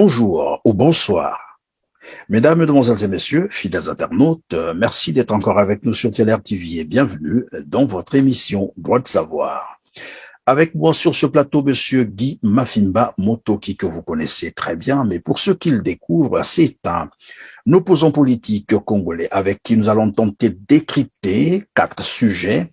Bonjour ou bonsoir. Mesdames, Mesdemoiselles et Messieurs, fidèles internautes, merci d'être encore avec nous sur TLR TV et bienvenue dans votre émission Droit de savoir. Avec moi sur ce plateau, Monsieur Guy Mafimba Motoki, que vous connaissez très bien, mais pour ceux qui le découvrent, c'est un opposant politique congolais avec qui nous allons tenter de décrypter 4 sujets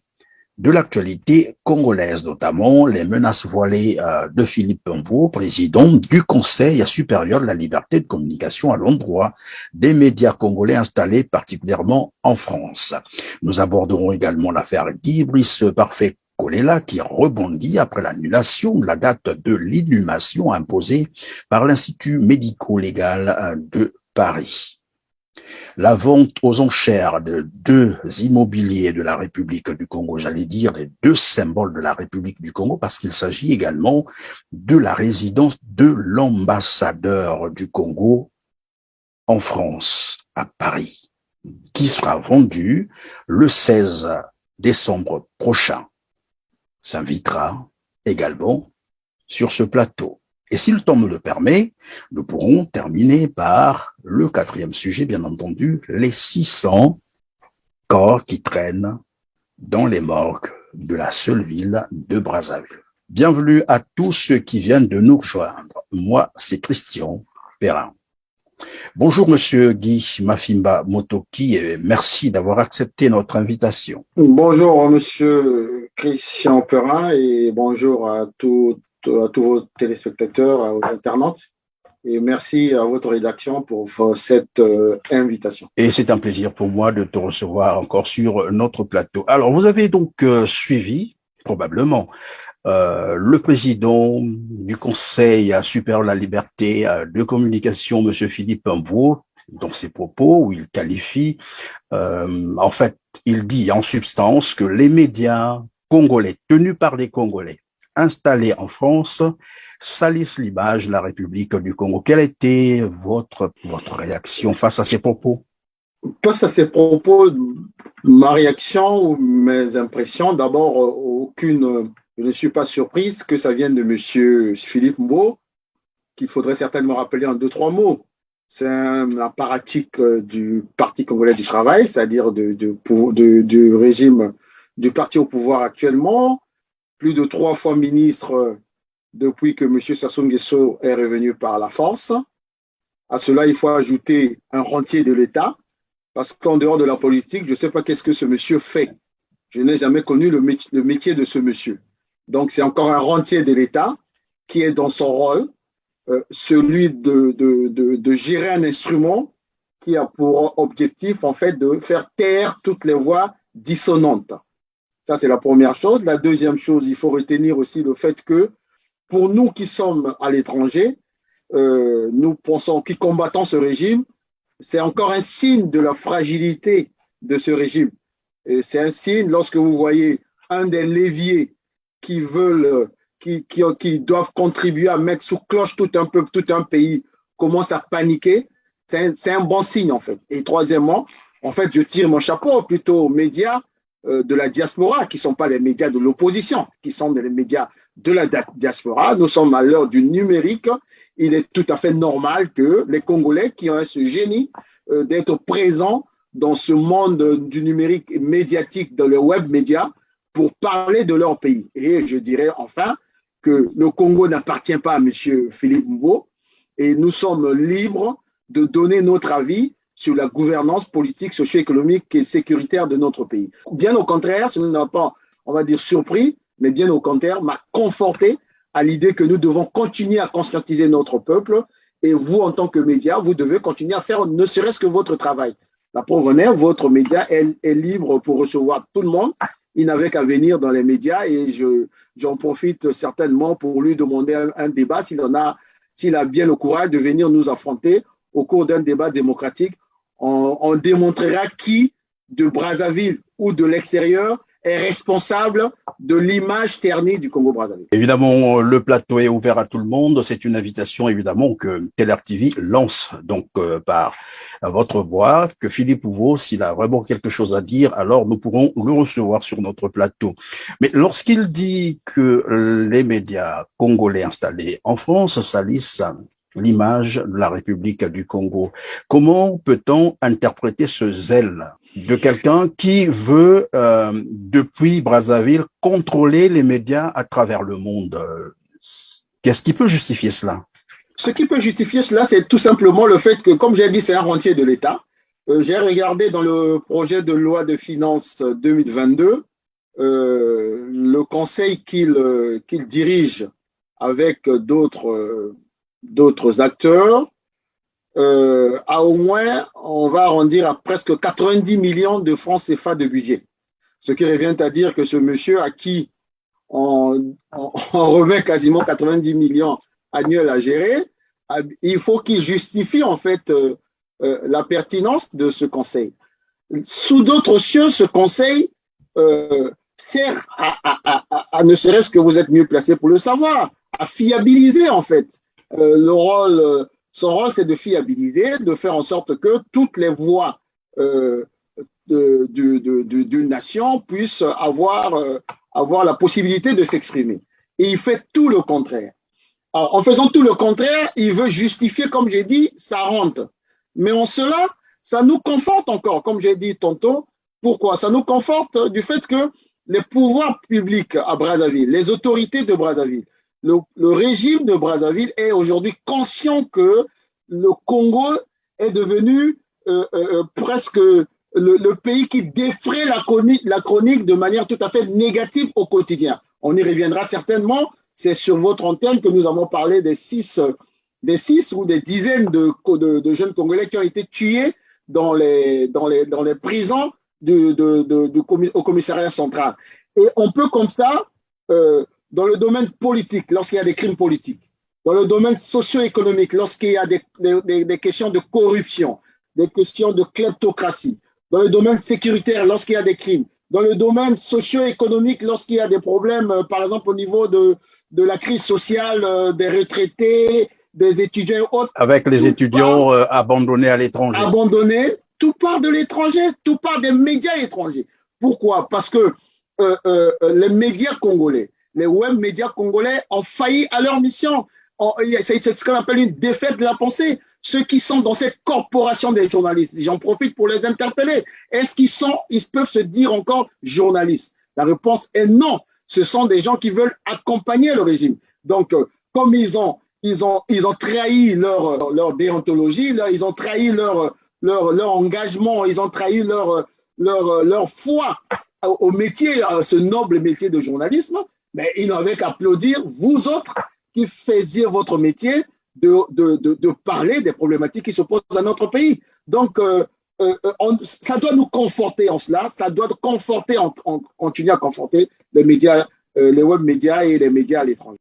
de l'actualité congolaise, notamment les menaces voilées de Philippe Mvo, président du Conseil supérieur de la liberté de communication à l'endroit des médias congolais installés particulièrement en France. Nous aborderons également l'affaire Guy Brice Parfait Kolela qui rebondit après l'annulation de la date de l'inhumation imposée par l'Institut médico-légal de Paris. La vente aux enchères de 2 immobiliers de la République du Congo, j'allais dire les 2 symboles de la République du Congo, parce qu'il s'agit également de la résidence de l'ambassadeur du Congo en France, à Paris, qui sera vendue le 16 décembre prochain. S'invitera également sur ce plateau. Et si le temps nous le permet, nous pourrons terminer par le 4e sujet, bien entendu, les 600 corps qui traînent dans les morgues de la seule ville de Brazzaville. Bienvenue à tous ceux qui viennent de nous rejoindre. Moi, c'est Christian Perrin. Bonjour, Monsieur Guy Mafimba Motoki, et merci d'avoir accepté notre invitation. Bonjour, Monsieur Christian Perrin, et bonjour à tous vos téléspectateurs, aux internautes. Et merci à votre rédaction pour cette invitation. Et c'est un plaisir pour moi de te recevoir encore sur notre plateau. Alors, vous avez donc suivi, probablement, le président du Conseil supérieur de la liberté de communication, M. Philippe Mvo, dans ses propos où il qualifie, en fait, il dit en substance que les médias congolais, tenus par les Congolais, installés en France, salissent l'image de la République du Congo. Quelle a été votre réaction face à ces propos? Face à ces propos, ma réaction ou mes impressions, d'abord, je ne suis pas surprise que ça vienne de M. Philippe Mvo, qu'il faudrait certainement rappeler en 2-3 mots. C'est un apparatchik du Parti congolais du travail, c'est-à-dire du régime du parti au pouvoir actuellement, plus de 3 fois ministre depuis que M. Sassou Nguesso est revenu par la force. À cela, il faut ajouter un rentier de l'État, parce qu'en dehors de la politique, je ne sais pas qu'est-ce que ce monsieur fait. Je n'ai jamais connu le métier de ce monsieur. Donc, c'est encore un rentier de l'État qui est dans son rôle, celui de gérer un instrument qui a pour objectif, en fait, de faire taire toutes les voix dissonantes. Ça, c'est la première chose. La deuxième chose, il faut retenir aussi le fait que pour nous qui sommes à l'étranger, nous pensons, qui combattons ce régime, c'est encore un signe de la fragilité de ce régime. Et c'est un signe lorsque vous voyez un des leviers qui doivent contribuer à mettre sous cloche tout un pays commence à paniquer, c'est un bon signe en fait. Et troisièmement, en fait, je tire mon chapeau plutôt aux médias de la diaspora, qui ne sont pas les médias de l'opposition, qui sont les médias de la diaspora. Nous sommes à l'heure du numérique. Il est tout à fait normal que les Congolais qui ont ce génie d'être présents dans ce monde du numérique médiatique, dans le web média, pour parler de leur pays. Et je dirais enfin que le Congo n'appartient pas à M. Philippe Mvo et nous sommes libres de donner notre avis sur la gouvernance politique, socio-économique et sécuritaire de notre pays. Bien au contraire, ce n'est pas, on va dire, surpris, mais bien au contraire, m'a conforté à l'idée que nous devons continuer à conscientiser notre peuple et vous, en tant que média, vous devez continuer à faire ne serait-ce que votre travail. La preuve en est, votre média est libre pour recevoir tout le monde. Il n'avait qu'à venir dans les médias et j'en profite certainement pour lui demander un débat s'il a bien le courage de venir nous affronter au cours d'un débat démocratique. On démontrera qui, de Brazzaville ou de l'extérieur, est responsable de l'image ternie du Congo-Brazzaville. Évidemment, le plateau est ouvert à tout le monde. C'est une invitation, évidemment, que TLR TV lance donc par votre voix, que Philippe Mvo, s'il a vraiment quelque chose à dire, alors nous pourrons le recevoir sur notre plateau. Mais lorsqu'il dit que les médias congolais installés en France salissent l'image de la République du Congo. Comment peut-on interpréter ce zèle de quelqu'un qui veut, depuis Brazzaville, contrôler les médias à travers le monde? Qu'est-ce qui peut justifier cela? Ce qui peut justifier cela, c'est tout simplement le fait que, comme j'ai dit, c'est un rentier de l'État. J'ai regardé dans le projet de loi de finances 2022, le conseil qu'il dirige avec d'autres acteurs, à au moins, on va arrondir à presque 90 millions de francs CFA de budget. Ce qui revient à dire que ce monsieur à qui on remet quasiment 90 millions annuels à gérer, il faut qu'il justifie en fait la pertinence de ce conseil. Sous d'autres cieux, ce conseil sert à ne serait-ce que vous êtes mieux placé pour le savoir, à fiabiliser en fait. Son rôle, c'est de fiabiliser, de faire en sorte que toutes les voix d'une nation puissent avoir la possibilité de s'exprimer. Et il fait tout le contraire. Alors, en faisant tout le contraire, il veut justifier, comme j'ai dit, sa rente. Mais en cela, ça nous conforte encore, comme j'ai dit tantôt. Pourquoi? Ça nous conforte du fait que les pouvoirs publics à Brazzaville, les autorités de Brazzaville, le régime de Brazzaville est aujourd'hui conscient que le Congo est devenu presque le pays qui défraie la chronique de manière tout à fait négative au quotidien. On y reviendra certainement. C'est sur votre antenne que nous avons parlé des six ou des dizaines de jeunes Congolais qui ont été tués dans les prisons au commissariat central. Et on peut comme ça, dans le domaine politique, lorsqu'il y a des crimes politiques, dans le domaine socio-économique, lorsqu'il y a des questions de corruption, des questions de kleptocratie, dans le domaine sécuritaire, lorsqu'il y a des crimes, dans le domaine socio-économique, lorsqu'il y a des problèmes, par exemple au niveau de la crise sociale, des retraités, des étudiants et autres. Avec les étudiants abandonnés à l'étranger. Abandonnés, tout part de l'étranger, tout part des médias étrangers. Pourquoi? Parce que les médias congolais, les web médias congolais ont failli à leur mission. C'est ce qu'on appelle une défaite de la pensée. Ceux qui sont dans cette corporation des journalistes, j'en profite pour les interpeller. Est-ce ils peuvent se dire encore journalistes? La réponse est non. Ce sont des gens qui veulent accompagner le régime. Donc, comme ils ont trahi leur déontologie, ils ont trahi leur engagement, ils ont trahi leur foi au métier, à ce noble métier de journalisme, mais ils n'avaient qu'à applaudir, vous autres, qui faisiez votre métier de parler des problématiques qui se posent à notre pays. Donc, ça doit nous conforter en cela, ça doit conforter, continuer à conforter les médias, les web médias et les médias à l'étranger.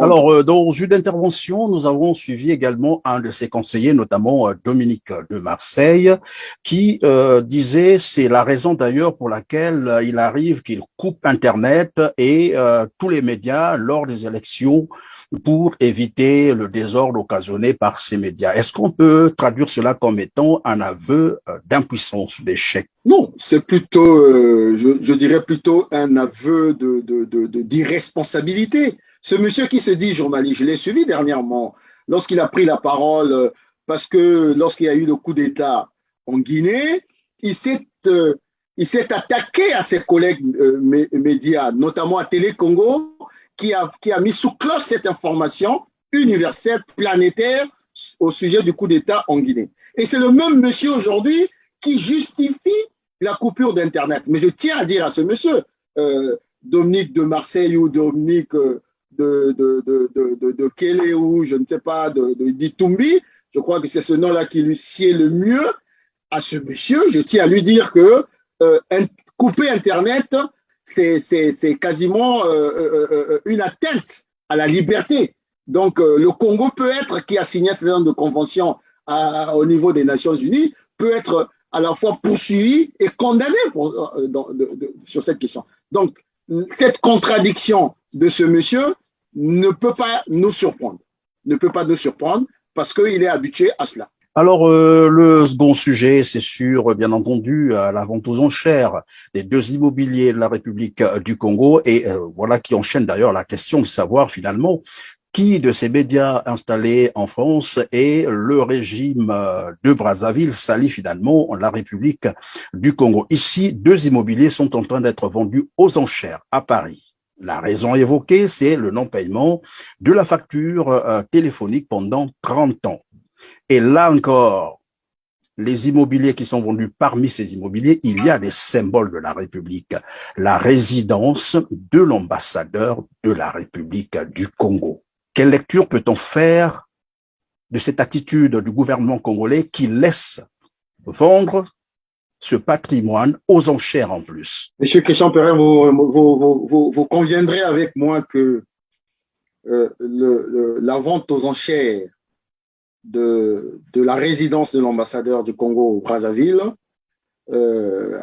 Alors, dans une intervention, nous avons suivi également un de ses conseillers, notamment Dominique de Marseille, qui disait, c'est la raison d'ailleurs pour laquelle il arrive qu'il coupe Internet et tous les médias lors des élections pour éviter le désordre occasionné par ces médias. Est-ce qu'on peut traduire cela comme étant un aveu d'impuissance, d'échec? Non, c'est plutôt, je dirais plutôt un aveu d'irresponsabilité. Ce monsieur qui se dit journaliste, je l'ai suivi dernièrement lorsqu'il a pris la parole parce que lorsqu'il y a eu le coup d'État en Guinée, il s'est attaqué à ses collègues médias, notamment à Télé Congo, qui a mis sous cloche cette information universelle, planétaire, au sujet du coup d'État en Guinée. Et c'est le même monsieur aujourd'hui qui justifie la coupure d'Internet. Mais je tiens à dire à ce monsieur, Dominique de Marseille ou Dominique de Kélé ou je ne sais pas, d'Itumbi, je crois que c'est ce nom-là qui lui sied le mieux. À ce monsieur, je tiens à lui dire que couper Internet, c'est quasiment une atteinte à la liberté. Donc, le Congo peut être, qui a signé ce genre de convention au niveau des Nations Unies, peut être à la fois poursuivi et condamné sur cette question. Donc, cette contradiction de ce monsieur ne peut pas nous surprendre. Ne peut pas nous surprendre parce qu'il est habitué à cela. Alors, le second sujet, c'est sur, bien entendu, la vente aux enchères des deux immobiliers de la République du Congo et voilà qui enchaîne d'ailleurs la question de savoir finalement qui de ces médias installés en France et le régime de Brazzaville salit finalement la République du Congo. Ici, 2 immobiliers sont en train d'être vendus aux enchères à Paris. La raison évoquée, c'est le non-paiement de la facture téléphonique pendant 30 ans. Et là encore, les immobiliers qui sont vendus, parmi ces immobiliers, il y a des symboles de la République. La résidence de l'ambassadeur de la République du Congo. Quelle lecture peut-on faire de cette attitude du gouvernement congolais qui laisse vendre ce patrimoine aux enchères en plus? Monsieur Christian Perrin, vous conviendrez avec moi que la vente aux enchères de la résidence de l'ambassadeur du Congo au Brazzaville,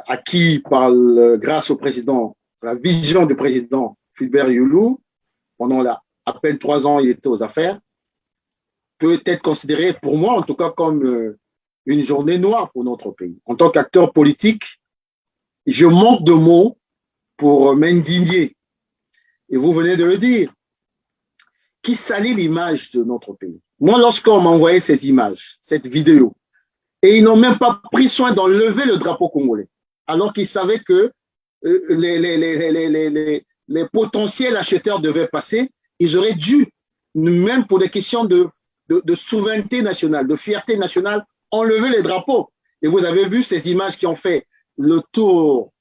acquis grâce au président, la vision du président Fulbert Youlou, pendant à peine 3 ans, il était aux affaires, peut être considéré, pour moi en tout cas, comme une journée noire pour notre pays. En tant qu'acteur politique, je manque de mots pour m'indigner. Et vous venez de le dire, qui salit l'image de notre pays. Moi, lorsqu'on m'a envoyé ces images, cette vidéo, et ils n'ont même pas pris soin d'enlever le drapeau congolais, alors qu'ils savaient que les potentiels acheteurs devaient passer, ils auraient dû, même pour des questions de souveraineté nationale, de fierté nationale, enlever les drapeaux. Et vous avez vu ces images qui ont fait le tour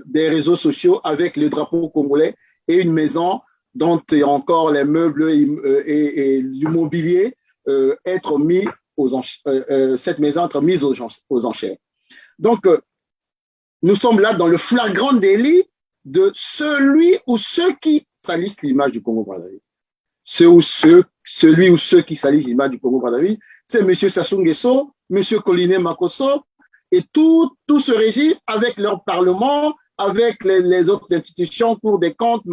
des réseaux sociaux avec le drapeau congolais et une maison dont il y a encore les meubles et l'immobilier être mis aux enchères, cette maison être mise aux enchères. Donc, nous sommes là dans le flagrant délit de celui ou ceux qui salissent l'image du Congo-Brazzaville. Celui ou ceux qui salissent l'image du Congo-Brazzaville, c'est M. Sassou Nguesso, M. Koliné Makosso et tout ce régime avec leur parlement, avec les autres institutions, Cour des comptes,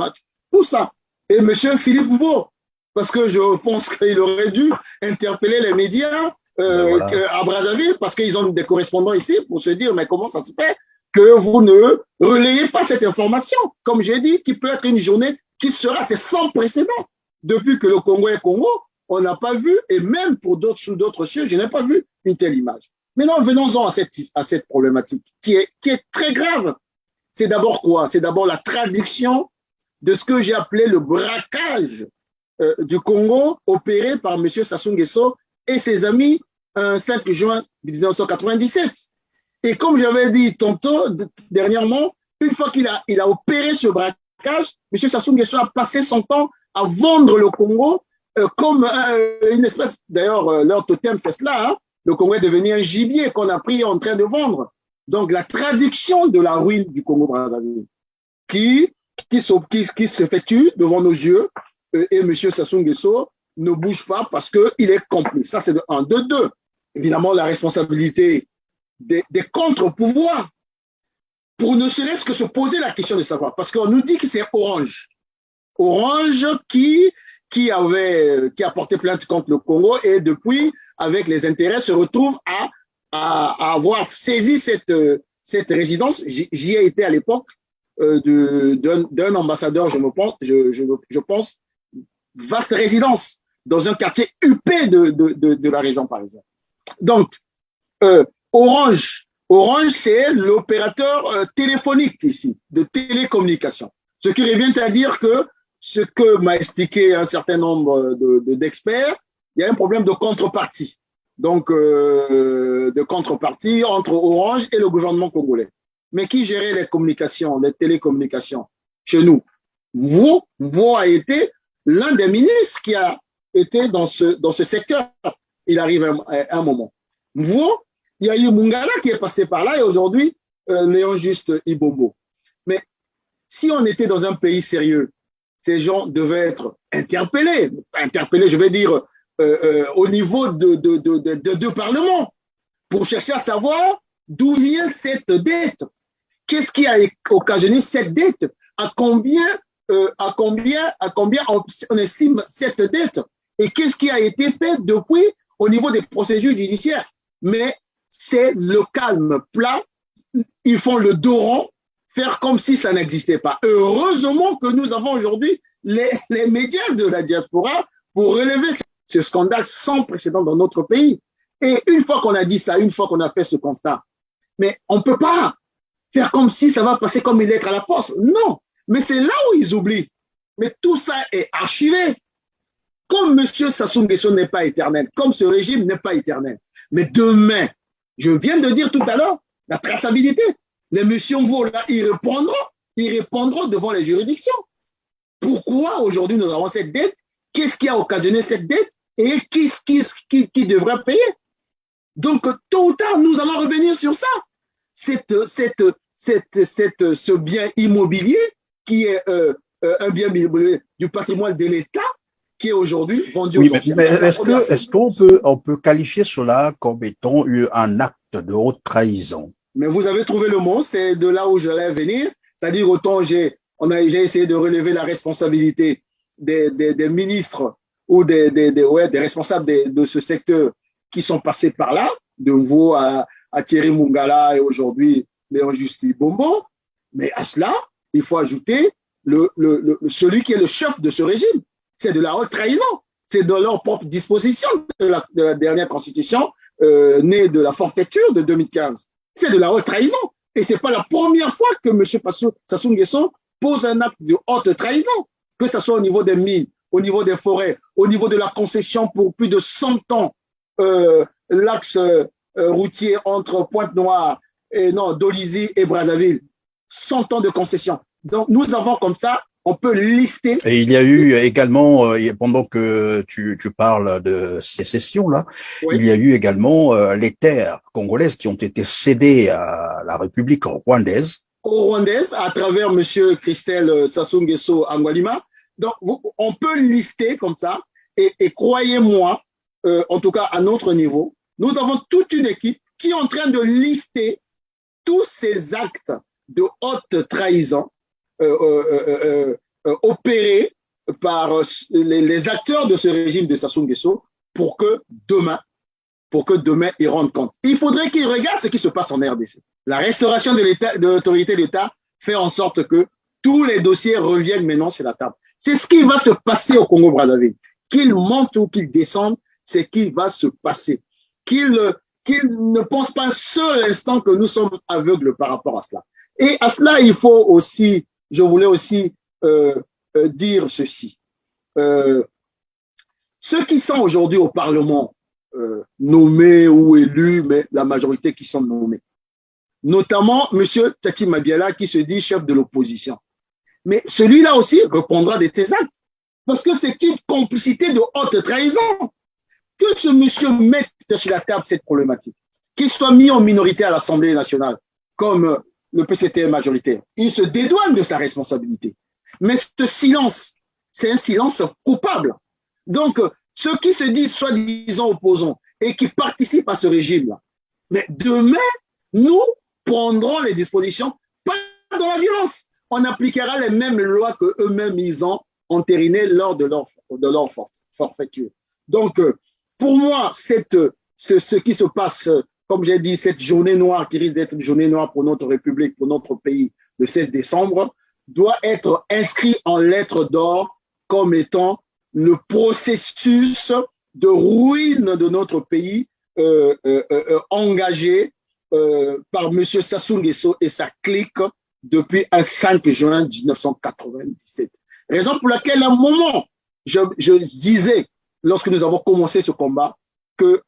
tout ça. Et M. Philippe Mbo, parce que je pense qu'il aurait dû interpeller les médias à Brazzaville, parce qu'ils ont des correspondants ici pour se dire, mais comment ça se fait que vous ne relayez pas cette information, comme j'ai dit, qui peut être une journée qui sera, c'est sans précédent. Depuis que le Congo est Congo, on n'a pas vu, et même sous d'autres cieux, je n'ai pas vu une telle image. Maintenant, venons-en à cette problématique qui est très grave. C'est d'abord quoi? C'est d'abord la traduction de ce que j'ai appelé le braquage du Congo opéré par M. Sassou Nguesso et ses amis un 5 juin 1997. Et comme j'avais dit tantôt, dernièrement, une fois qu'il a opéré ce braquage, M. Sassou Nguesso a passé son temps à vendre le Congo comme une espèce, d'ailleurs, leur totem, c'est cela, hein, le Congo est devenu un gibier qu'on a pris en train de vendre. Donc, la traduction de la ruine du Congo-Brazzaville qui s'effectue devant nos yeux et M. Sassou Nguesso ne bouge pas parce qu'il est complice. Ça, c'est de 1. De 2, évidemment, la responsabilité des contre-pouvoirs pour ne serait-ce que se poser la question de savoir. Parce qu'on nous dit que c'est Orange. Orange qui a porté plainte contre le Congo et depuis, avec les intérêts, se retrouve à avoir saisi cette résidence. J'y ai été à l'époque d'un ambassadeur, je pense, vaste résidence dans un quartier huppé de la région parisienne. Donc, Orange, c'est l'opérateur téléphonique ici, de télécommunication. Ce qui revient à dire que ce que m'a expliqué un certain nombre d'experts, il y a un problème de contrepartie. Donc, de contrepartie entre Orange et le gouvernement congolais. Mais qui gérait les communications, les télécommunications chez nous? Vous a été l'un des ministres qui a été dans ce secteur. Il arrive à un moment. Il y a eu Mungala qui est passé par là et aujourd'hui, Léon Juste Ibombo. Mais si on était dans un pays sérieux, ces gens devaient être interpellés, je vais dire, au niveau de parlement, pour chercher à savoir d'où vient cette dette. Qu'est-ce qui a occasionné cette dette? À combien on estime cette dette? Et qu'est-ce qui a été fait depuis au niveau des procédures judiciaires? Mais c'est le calme plat. Ils font le dos rond, faire comme si ça n'existait pas. Heureusement que nous avons aujourd'hui les médias de la diaspora pour relever ce scandale sans précédent dans notre pays. Et une fois qu'on a dit ça, une fois qu'on a fait ce constat, mais on ne peut pas faire comme si ça va passer comme une lettre à la poste. Non, mais c'est là où ils oublient. Mais tout ça est archivé. Comme M. Sassou Nguesso n'est pas éternel, comme ce régime n'est pas éternel. Mais demain, je viens de dire tout à l'heure, la traçabilité. Les missions vont là, ils répondront devant les juridictions. Pourquoi aujourd'hui nous avons cette dette? Qu'est-ce qui a occasionné cette dette? Et qui devrait payer? Donc, tôt ou tard, nous allons revenir sur ça. Ce bien immobilier qui est un bien immobilier du patrimoine de l'État qui est aujourd'hui vendu aux enchères. Mais est-ce qu'on peut qualifier cela comme étant un acte de haute trahison? Mais vous avez trouvé le mot, c'est de là où j'allais venir. C'est-à-dire, autant j'ai essayé de relever la responsabilité des ministres ou des responsables de ce secteur qui sont passés par là, de nouveau à Thierry Mungala et aujourd'hui Léon Justi Bombo. Mais à cela, il faut ajouter celui qui est le chef de ce régime. C'est de la haute trahison. C'est de leur propre disposition de la dernière constitution née de la forfaiture de 2015. C'est de la haute trahison. Et ce n'est pas la première fois que M. Sassou Nguesso pose un acte de haute trahison, que ce soit au niveau des mines, au niveau des forêts, au niveau de la concession pour plus de 100 ans, l'axe routier entre Pointe-Noire et Dolisie et Brazzaville. 100 ans de concession. Donc, nous avons comme ça, on peut lister. Et il y a eu également, pendant que tu parles de sécession, là, oui, il y a eu également les terres congolaises qui ont été cédées à la République rwandaise. Aux Rwandaises, à travers M. Christelle Sassou Nguesso Angualima. Donc, on peut lister comme ça. Et croyez-moi, en tout cas à notre niveau, nous avons toute une équipe qui est en train de lister tous ces actes de haute trahison opérés par les acteurs de ce régime de Sassou Nguesso pour que demain, ils rendent compte. Il faudrait qu'ils regardent ce qui se passe en RDC. La restauration de l'autorité de l'État fait en sorte que tous les dossiers reviennent maintenant sur la table. C'est ce qui va se passer au Congo-Brazzaville. Qu'ils montent ou qu'ils descendent, c'est ce qui va se passer. Qu'ils ne pensent pas un seul instant que nous sommes aveugles par rapport à cela. Et à cela, il faut aussi, je voulais aussi dire ceci. Ceux qui sont aujourd'hui au Parlement, nommés ou élus, mais la majorité qui sont nommés, notamment M. Tati Mabiala qui se dit chef de l'opposition. Mais celui-là aussi répondra de tes actes, parce que c'est une complicité de haute trahison. Que ce monsieur mette sur la table cette problématique, qu'il soit mis en minorité à l'Assemblée nationale, comme le PCT est majoritaire, il se dédouane de sa responsabilité. Mais ce silence, c'est un silence coupable. Donc, ceux qui se disent soi-disant opposants et qui participent à ce régime-là, mais demain, nous prendrons les dispositions, pas dans la violence. On appliquera les mêmes lois qu'eux-mêmes ils ont entérinées lors de leur forfaiture. Donc, pour moi, ce qui se passe, comme j'ai dit, cette journée noire qui risque d'être une journée noire pour notre République, pour notre pays, le 16 décembre, doit être inscrit en lettres d'or comme étant le processus de ruine de notre pays engagé par M. Sassou Nguesso et sa clique depuis un 5 juin 1997. Raison pour laquelle, à un moment, je disais, lorsque nous avons commencé ce combat, que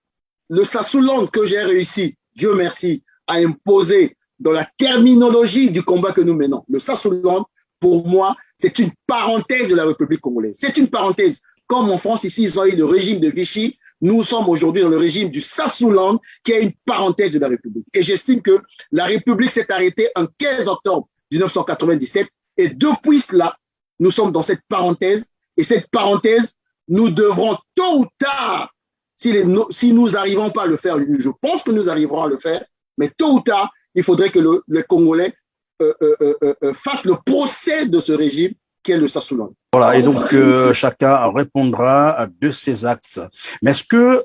le Sassouland que j'ai réussi, Dieu merci, à imposer dans la terminologie du combat que nous menons, le Sassouland, pour moi, c'est une parenthèse de la République congolaise. C'est une parenthèse. Comme en France, ici, ils ont eu le régime de Vichy, nous sommes aujourd'hui dans le régime du Sassouland, qui est une parenthèse de la République. Et j'estime que la République s'est arrêtée en 15 octobre 1997. Et depuis cela, nous sommes dans cette parenthèse. Et cette parenthèse, nous devrons tôt ou tard, si nous n'arrivons pas à le faire, je pense que nous arriverons à le faire, mais tôt ou tard, il faudrait que les Congolais fassent le procès de ce régime qui est le Sassouland. Voilà, et donc chacun répondra de ses actes. Mais est-ce que,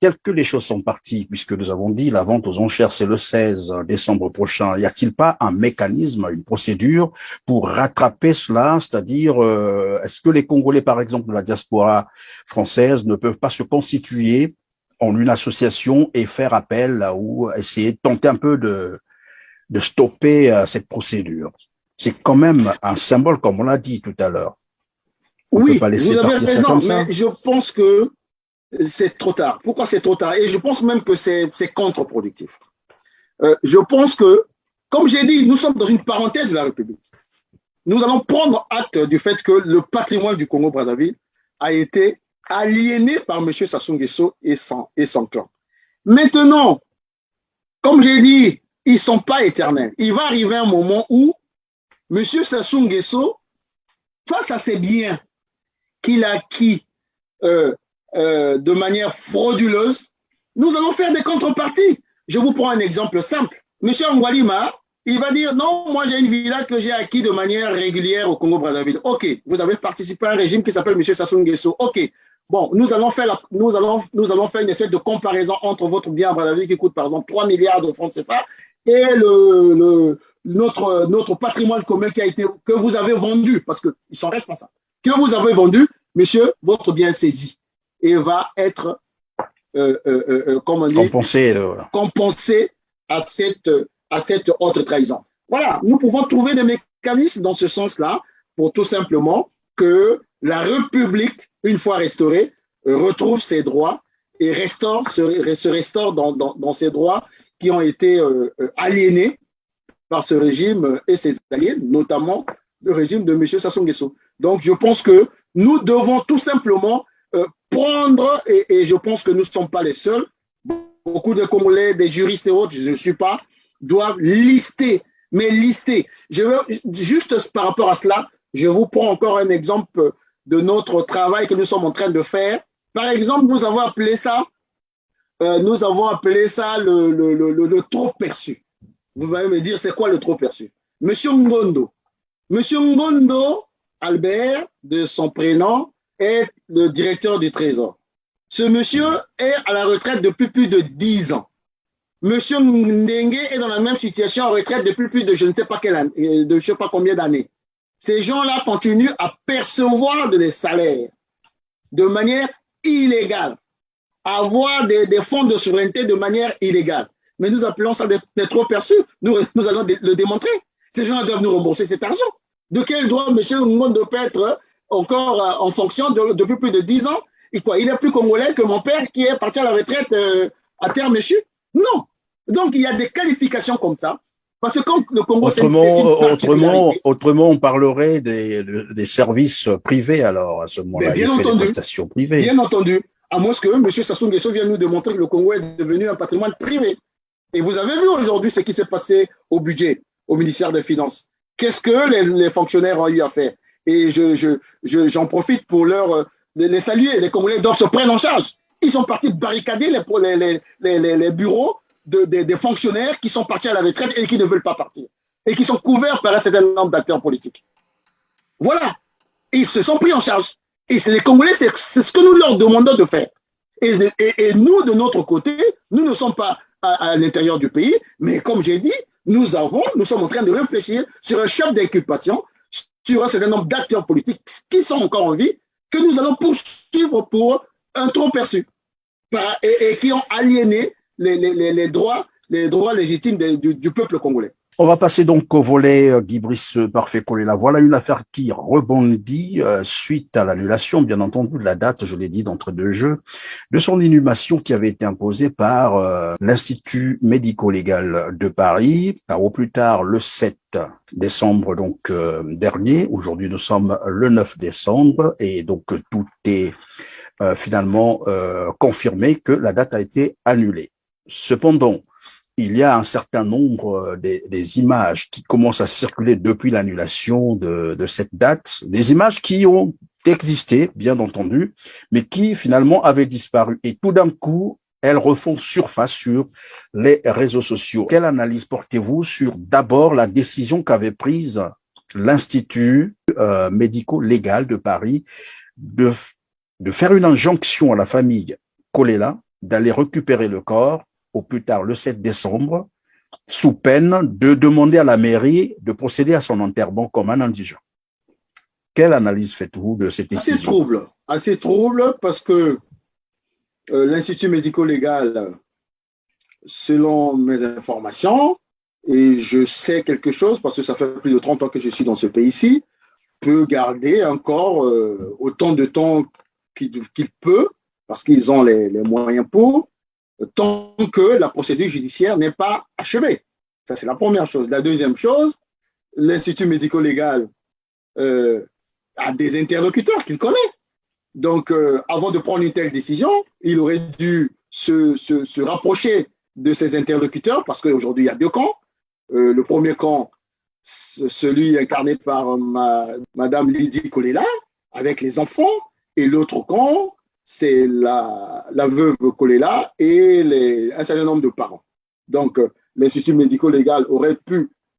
telles que les choses sont parties, puisque nous avons dit la vente aux enchères, c'est le 16 décembre prochain, y a-t-il pas un mécanisme, une procédure pour rattraper cela? C'est-à-dire, est-ce que les Congolais, par exemple, de la diaspora française, ne peuvent pas se constituer en une association et faire appel ou essayer de tenter un peu de stopper cette procédure? C'est quand même un symbole, comme on l'a dit tout à l'heure. On Oui, peut pas laisser vous avez partir ça raison, comme ça. mais je pense que c'est trop tard. Pourquoi c'est trop tard? Et je pense même que c'est contre-productif. Je pense que, comme j'ai dit, nous sommes dans une parenthèse de la République. Nous allons prendre acte du fait que le patrimoine du Congo-Brazzaville a été aliéné par M. Sassou Nguesso et son clan. Maintenant, comme j'ai dit, ils ne sont pas éternels. Il va arriver un moment où M. Sassou Nguesso, face à ses biens qu'il a acquis de manière frauduleuse, nous allons faire des contreparties. Je vous prends un exemple simple. M. Ngwalima, il va dire non, moi j'ai une villa que j'ai acquis de manière régulière au Congo-Brazzaville. Ok, vous avez participé à un régime qui s'appelle M. Sassou Nguesso. Ok, bon, nous allons faire une espèce de comparaison entre votre bien à Brazzaville qui coûte par exemple 3 milliards de francs CFA et notre patrimoine commun que vous avez vendu, parce qu'ils sont responsables, que vous avez vendu, monsieur, votre bien saisi et va être compensé à cette autre trahison. Voilà, nous pouvons trouver des mécanismes dans ce sens-là pour tout simplement que la République, une fois restaurée, retrouve ses droits et se restaure dans ses droits qui ont été aliénés par ce régime et ses alliés, notamment le régime de M. Sassou Nguesso. Donc, je pense que nous devons tout simplement prendre, et je pense que nous ne sommes pas les seuls, beaucoup de Congolais, des juristes et autres, je ne suis pas, doivent lister. Mais lister. Je veux, juste par rapport à cela, je vous prends encore un exemple de notre travail que nous sommes en train de faire. Par exemple, nous avons appelé ça le trop perçu. Vous allez me dire, c'est quoi le trop perçu? Monsieur Ngondo. Monsieur Ngondo, Albert, de son prénom, est le directeur du Trésor. Ce monsieur est à la retraite depuis plus de 10 ans. Monsieur Ndenge est dans la même situation en retraite depuis plus de je ne sais pas combien d'années. Ces gens-là continuent à percevoir des salaires de manière illégale, à avoir des fonds de souveraineté de manière illégale. Mais nous appelons ça des trop perçus. Nous allons le démontrer. Ces gens doivent nous rembourser cet argent. De quel droit M. Ngondo peut être encore en fonction depuis plus de 10 ans? Et quoi, il est plus congolais que mon père qui est parti à la retraite à terre méchue? Non. Donc, il y a des qualifications comme ça. Parce que quand le Congo, autrement, on parlerait des services privés alors, à ce moment-là. Bien entendu. Des prestations privées. Bien entendu. À moins que M. Sassou Nguesso vienne nous démontrer que le Congo est devenu un patrimoine privé. Et vous avez vu aujourd'hui ce qui s'est passé au budget, au ministère des Finances. Qu'est-ce que les fonctionnaires ont eu à faire? Et j'en profite pour les saluer. Les Congolais doivent se prendre en charge. Ils sont partis barricader les bureaux des fonctionnaires qui sont partis à la retraite et qui ne veulent pas partir. Et qui sont couverts par un certain nombre d'acteurs politiques. Voilà. Ils se sont pris en charge. Et c'est les Congolais, c'est ce que nous leur demandons de faire. Et nous, de notre côté, nous ne sommes pas à l'intérieur du pays, mais comme j'ai dit, nous sommes en train de réfléchir sur un chef d'inculpation, sur un certain nombre d'acteurs politiques qui sont encore en vie, que nous allons poursuivre pour un trop perçu et qui ont aliéné les droits légitimes du peuple congolais. On va passer donc au volet Guy Brice Parfait Kolela. Voilà une affaire qui rebondit suite à l'annulation, bien entendu, de la date, je l'ai dit, d'entre deux jeux, de son inhumation qui avait été imposée par l'Institut médico-légal de Paris, au plus tard le 7 décembre donc dernier. Aujourd'hui, nous sommes le 9 décembre et donc tout est finalement confirmé que la date a été annulée. Cependant, il y a un certain nombre des images qui commencent à circuler depuis l'annulation de cette date, des images qui ont existé, bien entendu, mais qui finalement avaient disparu. Et tout d'un coup, elles refont surface sur les réseaux sociaux. Quelle analyse portez-vous sur d'abord la décision qu'avait prise l'Institut médico-légal de Paris de faire une injonction à la famille Kolela d'aller récupérer le corps au plus tard le 7 décembre, sous peine de demander à la mairie de procéder à son enterrement comme un indigent. Quelle analyse faites-vous de cette décision? Assez trouble parce que l'Institut médico-légal, selon mes informations, et je sais quelque chose parce que ça fait plus de 30 ans que je suis dans ce pays-ci, peut garder encore autant de temps qu'il peut, parce qu'ils ont les moyens pour, tant que la procédure judiciaire n'est pas achevée. Ça, c'est la première chose. La deuxième chose, l'Institut médico-légal a des interlocuteurs qu'il connaît. Donc, avant de prendre une telle décision, il aurait dû se rapprocher de ses interlocuteurs, parce qu'aujourd'hui, il y a deux camps. Le premier camp, celui incarné par Madame Lydie Kolela, avec les enfants, et l'autre camp, c'est la veuve Kolela et un certain nombre de parents. Donc, l'Institut médico-légal aurait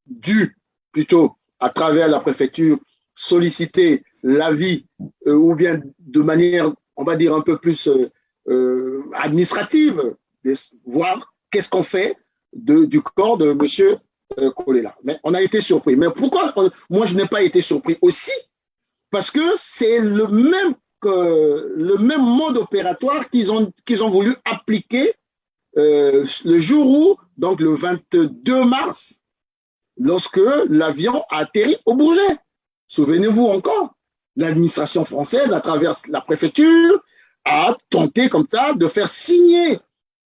dû plutôt, à travers la préfecture, solliciter l'avis ou bien de manière, on va dire, un peu plus administrative, voir qu'est-ce qu'on fait du corps de M. Kolela. Mais on a été surpris. Mais pourquoi moi, je n'ai pas été surpris aussi? Parce que c'est le même mode opératoire qu'ils ont voulu appliquer le jour où, donc le 22 mars, lorsque l'avion a atterri au Bourget. Souvenez-vous encore, l'administration française, à travers la préfecture, a tenté comme ça de faire signer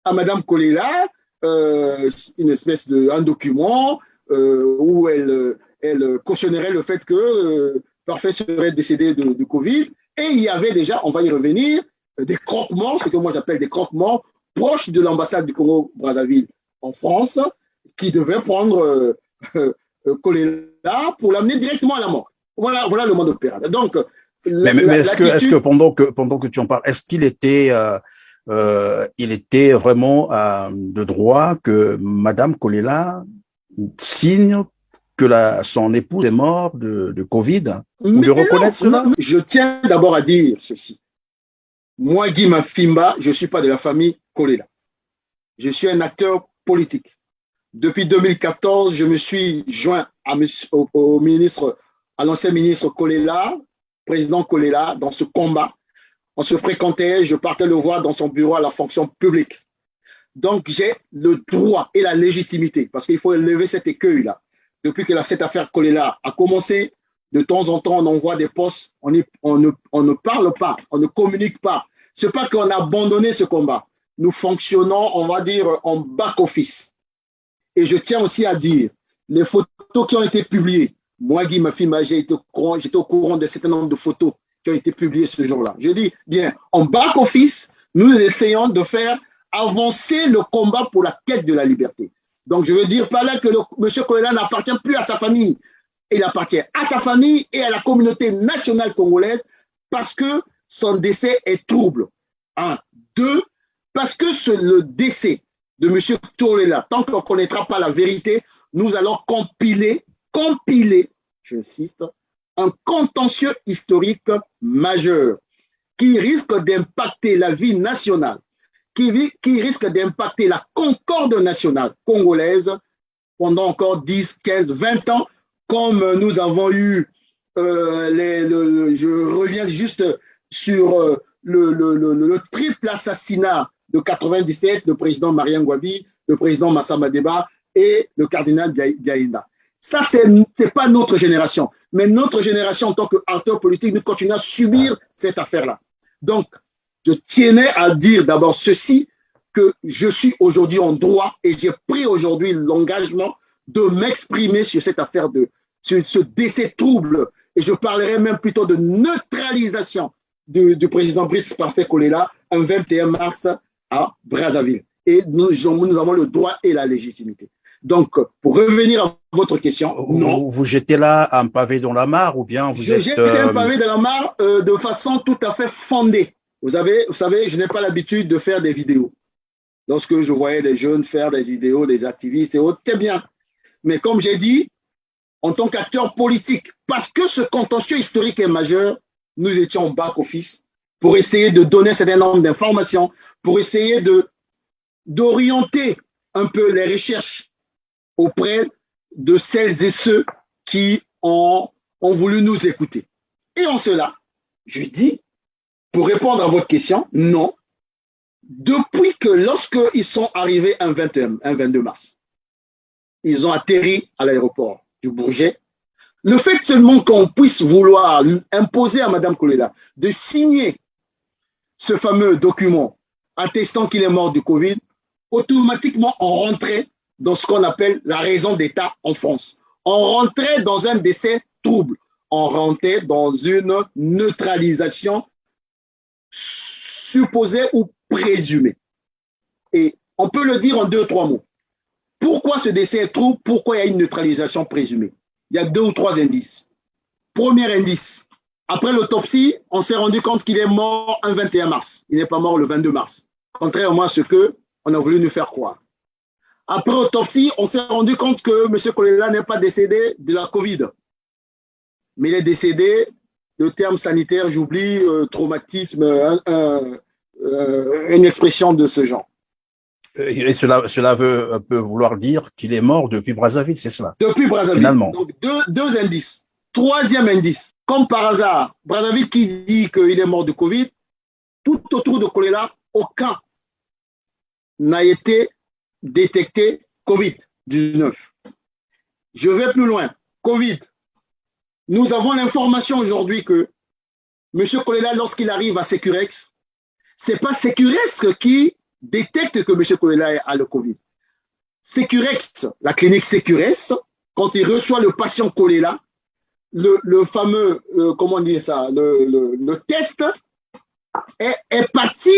à Madame Kolela une espèce un document où elle cautionnerait le fait que Parfait serait décédé de Covid. Et il y avait déjà, on va y revenir, des croquements, ce que moi j'appelle des croquements, proches de l'ambassade du Congo-Brazzaville en France, qui devaient prendre Kolela pour l'amener directement à la mort. Voilà le mode opératoire. Donc, mais est-ce que pendant que tu en parles, est-ce qu'il était il était vraiment de droit que Madame Kolela signe que son épouse est morte de Covid, ou de reconnaître cela? Non, je tiens d'abord à dire ceci. Moi, Guy Mafimba, je ne suis pas de la famille Kolela. Je suis un acteur politique. Depuis 2014, je me suis joint au ministre, à l'ancien ministre Kolela, président Kolela, dans ce combat. On se fréquentait, je partais le voir dans son bureau à la fonction publique. Donc, j'ai le droit et la légitimité, parce qu'il faut lever cet écueil-là. Depuis que cette affaire Kolela a commencé, de temps en temps, on envoie des postes, on ne parle pas, on ne communique pas. Ce n'est pas qu'on a abandonné ce combat. Nous fonctionnons, on va dire, en back-office. Et je tiens aussi à dire, les photos qui ont été publiées, moi, Guy Mafimba, j'étais au courant de certain nombre de photos qui ont été publiées ce jour-là. Je dis, bien, en back-office, nous essayons de faire avancer le combat pour la quête de la liberté. Donc, je veux dire par là que M. Kolela n'appartient plus à sa famille. Il appartient à sa famille et à la communauté nationale congolaise parce que son décès est trouble. Un. Deux, parce que le décès de M. Kolela, tant qu'on ne connaîtra pas la vérité, nous allons compiler, j'insiste, un contentieux historique majeur qui risque d'impacter la vie nationale, qui risque d'impacter la concorde nationale congolaise pendant encore 10, 15, 20 ans, comme nous avons eu, je reviens juste sur le triple assassinat de 97, le président Marien Ngouabi, le président Massa Madeba et le cardinal Biaïna. Ça, ce n'est pas notre génération. Mais notre génération, en tant qu'acteur politique, nous continuons à subir cette affaire-là. Donc, je tenais à dire d'abord ceci, que je suis aujourd'hui en droit et j'ai pris aujourd'hui l'engagement de m'exprimer sur cette affaire, sur ce décès trouble. Et je parlerai même plutôt de neutralisation du président Brice Parfait Kolela un 21 mars à Brazzaville. Et nous avons le droit et la légitimité. Donc, pour revenir à votre question, non. Vous jetez là un pavé dans la mare ou bien vous êtes... Je jette un pavé dans la mare de façon tout à fait fondée. Vous savez, je n'ai pas l'habitude de faire des vidéos. Lorsque je voyais des jeunes faire des vidéos, des activistes et autres, c'est bien. Mais comme j'ai dit, en tant qu'acteur politique, parce que ce contentieux historique est majeur, nous étions en back-office pour essayer de donner un certain nombre d'informations, pour essayer d'orienter un peu les recherches auprès de celles et ceux qui ont voulu nous écouter. Et en cela, je dis, pour répondre à votre question, non. Depuis que lorsqu'ils sont arrivés un 22 mars, ils ont atterri à l'aéroport du Bourget, le fait seulement qu'on puisse vouloir imposer à Mme Kolela de signer ce fameux document attestant qu'il est mort du Covid, automatiquement on rentrait dans ce qu'on appelle la raison d'État en France. On rentrait dans un décès trouble. On rentrait dans une neutralisation supposée ou présumée. Et on peut le dire en 2-3 mots. Pourquoi ce décès est trouble? Pourquoi il y a une neutralisation présumée? Il y a 2 ou 3 indices. Premier indice, après l'autopsie, on s'est rendu compte qu'il est mort un 21 mars. Il n'est pas mort le 22 mars, contrairement à ce qu'on a voulu nous faire croire. Après l'autopsie, on s'est rendu compte que M. Kolela n'est pas décédé de la Covid, mais il est décédé, le terme sanitaire, j'oublie, traumatisme, une expression de ce genre. Et cela peut vouloir dire qu'il est mort depuis Brazzaville, c'est cela? Depuis Brazzaville. Finalement. Donc, deux indices. Troisième indice, comme par hasard, Brazzaville qui dit qu'il est mort de Covid, tout autour de Kolela, aucun n'a été détecté Covid-19. Je vais plus loin. Covid. Nous avons l'information aujourd'hui que M. Kolela, lorsqu'il arrive à Sécurex, ce n'est pas Sécurex qui détecte que M. Kolela a le Covid. Sécurex, la clinique Sécurex, quand il reçoit le patient Kolela, le fameux, comment dire ça, le test est parti,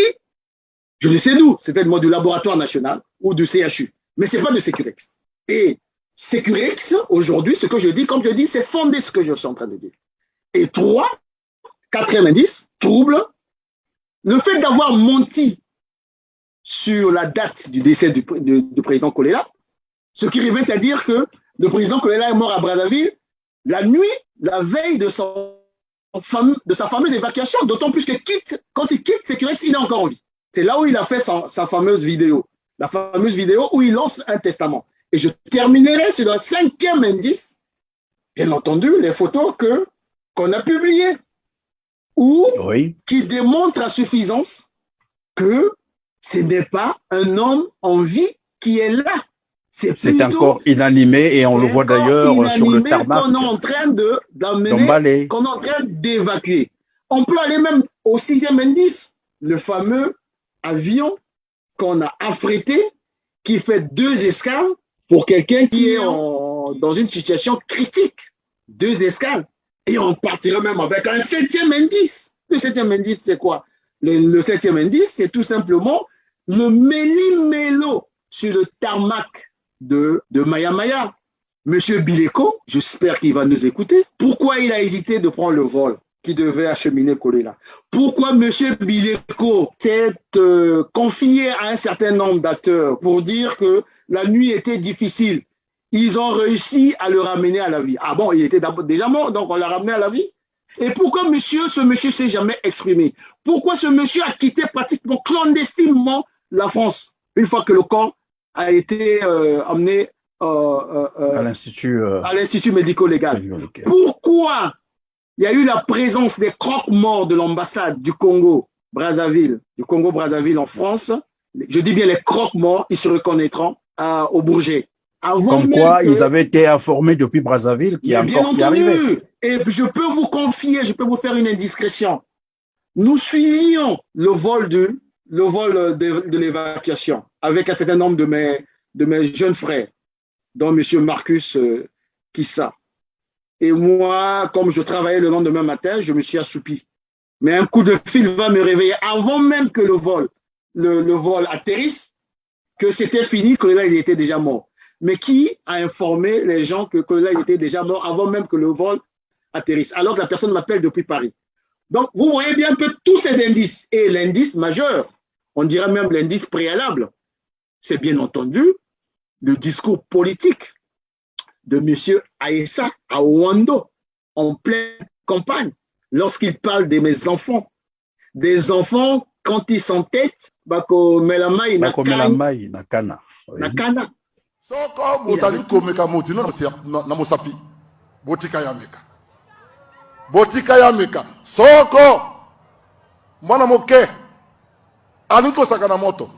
je ne sais d'où, certainement du laboratoire national ou du CHU, mais ce n'est pas de Sécurex. Et Sécurex, aujourd'hui, ce que je dis, comme je dis, c'est fondé ce que je suis en train de dire. Et 4e indice, trouble, le fait d'avoir menti sur la date du décès du président Kolela, ce qui revient à dire que le président Kolela est mort à Brazzaville la nuit, la veille de sa fameuse évacuation, d'autant plus que quand il quitte Sécurex, il est encore en vie. C'est là où il a fait sa fameuse vidéo, la fameuse vidéo où il lance un testament. Et je terminerai sur le 5e indice, bien entendu, les photos qu'on a publiées, qui démontrent à suffisance que ce n'est pas un homme en vie qui est là. C'est encore inanimé et on le voit d'ailleurs sur le tarmac. Qu'on est en train d'amener, qu'on est en train d'évacuer. On peut aller même au 6e indice, le fameux avion qu'on a affrété, qui fait 2 escales pour quelqu'un qui est dans une situation critique. 2 escales. Et on partirait même avec un 7e indice. Le 7e indice, c'est quoi? Le 7e indice, c'est tout simplement le méli-mélo sur le tarmac de Maya Maya. Monsieur Bileko, j'espère qu'il va nous écouter. Pourquoi il a hésité de prendre le vol qui devait acheminer Kolela? Pourquoi monsieur Bileko s'est confié à un certain nombre d'acteurs pour dire que la nuit était difficile? Ils ont réussi à le ramener à la vie. Ah bon, il était déjà mort, donc on l'a ramené à la vie. Et pourquoi ce monsieur s'est jamais exprimé? Pourquoi ce monsieur a quitté pratiquement clandestinement la France une fois que le corps a été amené à l'institut médico-légal? Pourquoi il y a eu la présence des croque-morts de l'ambassade du Congo-Brazzaville en France? Je dis bien les croque-morts, ils se reconnaîtront au Bourget. Comme quoi, ils avaient été informés depuis Brazzaville qu'il y a encore qui arrivait. Et je peux vous confier, je peux vous faire une indiscrétion. Nous suivions le vol de l'évacuation avec un certain nombre de mes jeunes frères, dont M. Marcus Kissa. Et moi, comme je travaillais le lendemain matin, je me suis assoupi. Mais un coup de fil va me réveiller avant même que le vol atterrisse, que c'était fini, que là, il était déjà mort. Mais qui a informé les gens que là, il était déjà mort avant même que le vol atterrisse, alors que la personne m'appelle depuis Paris. Donc, vous voyez bien un peu tous ces indices. Et l'indice majeur, on dirait même l'indice préalable, c'est bien entendu le discours politique de M. Aessa à Ouando, en pleine campagne, lorsqu'il parle de mes enfants. Des enfants, quand ils s'entêtent, bako melamai na kana. Na kana. Soko botali komeka motino na mosapi. Botika ya meka. Soko mwana moke alinko saka na moto.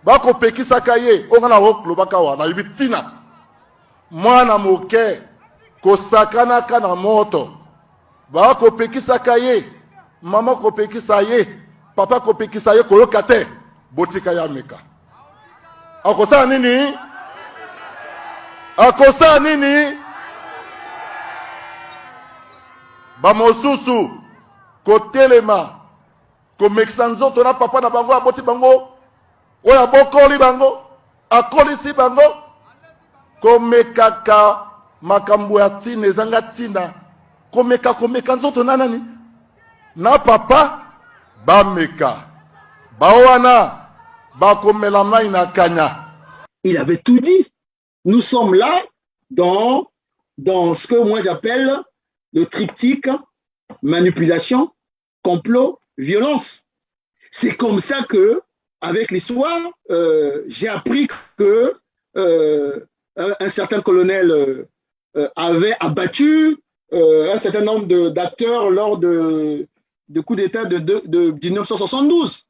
Bako pekisa kaye ongana hoklo bakawa na ibitina. Mwana moke kosakana kana moto. Bako pekisa kaye mama ko pekisa ye papa ko pekisa ye koyoka te botika ya meka. Akosa nini? Akosa nini? Bamosusu kotelema komekisa nzoto na papa na bango aboti bango oya bokoli bango akolisi bango komekaka makambo ya tina ezanga tina komeka nzoto na nani na papa bameka bawana bakomela mai na kanya. Il avait tout dit. Nous sommes là dans ce que moi j'appelle le triptyque manipulation, complot, violence. C'est comme ça que, avec l'histoire, j'ai appris que un certain colonel avait abattu un certain nombre d'acteurs lors de coup d'État de 1972.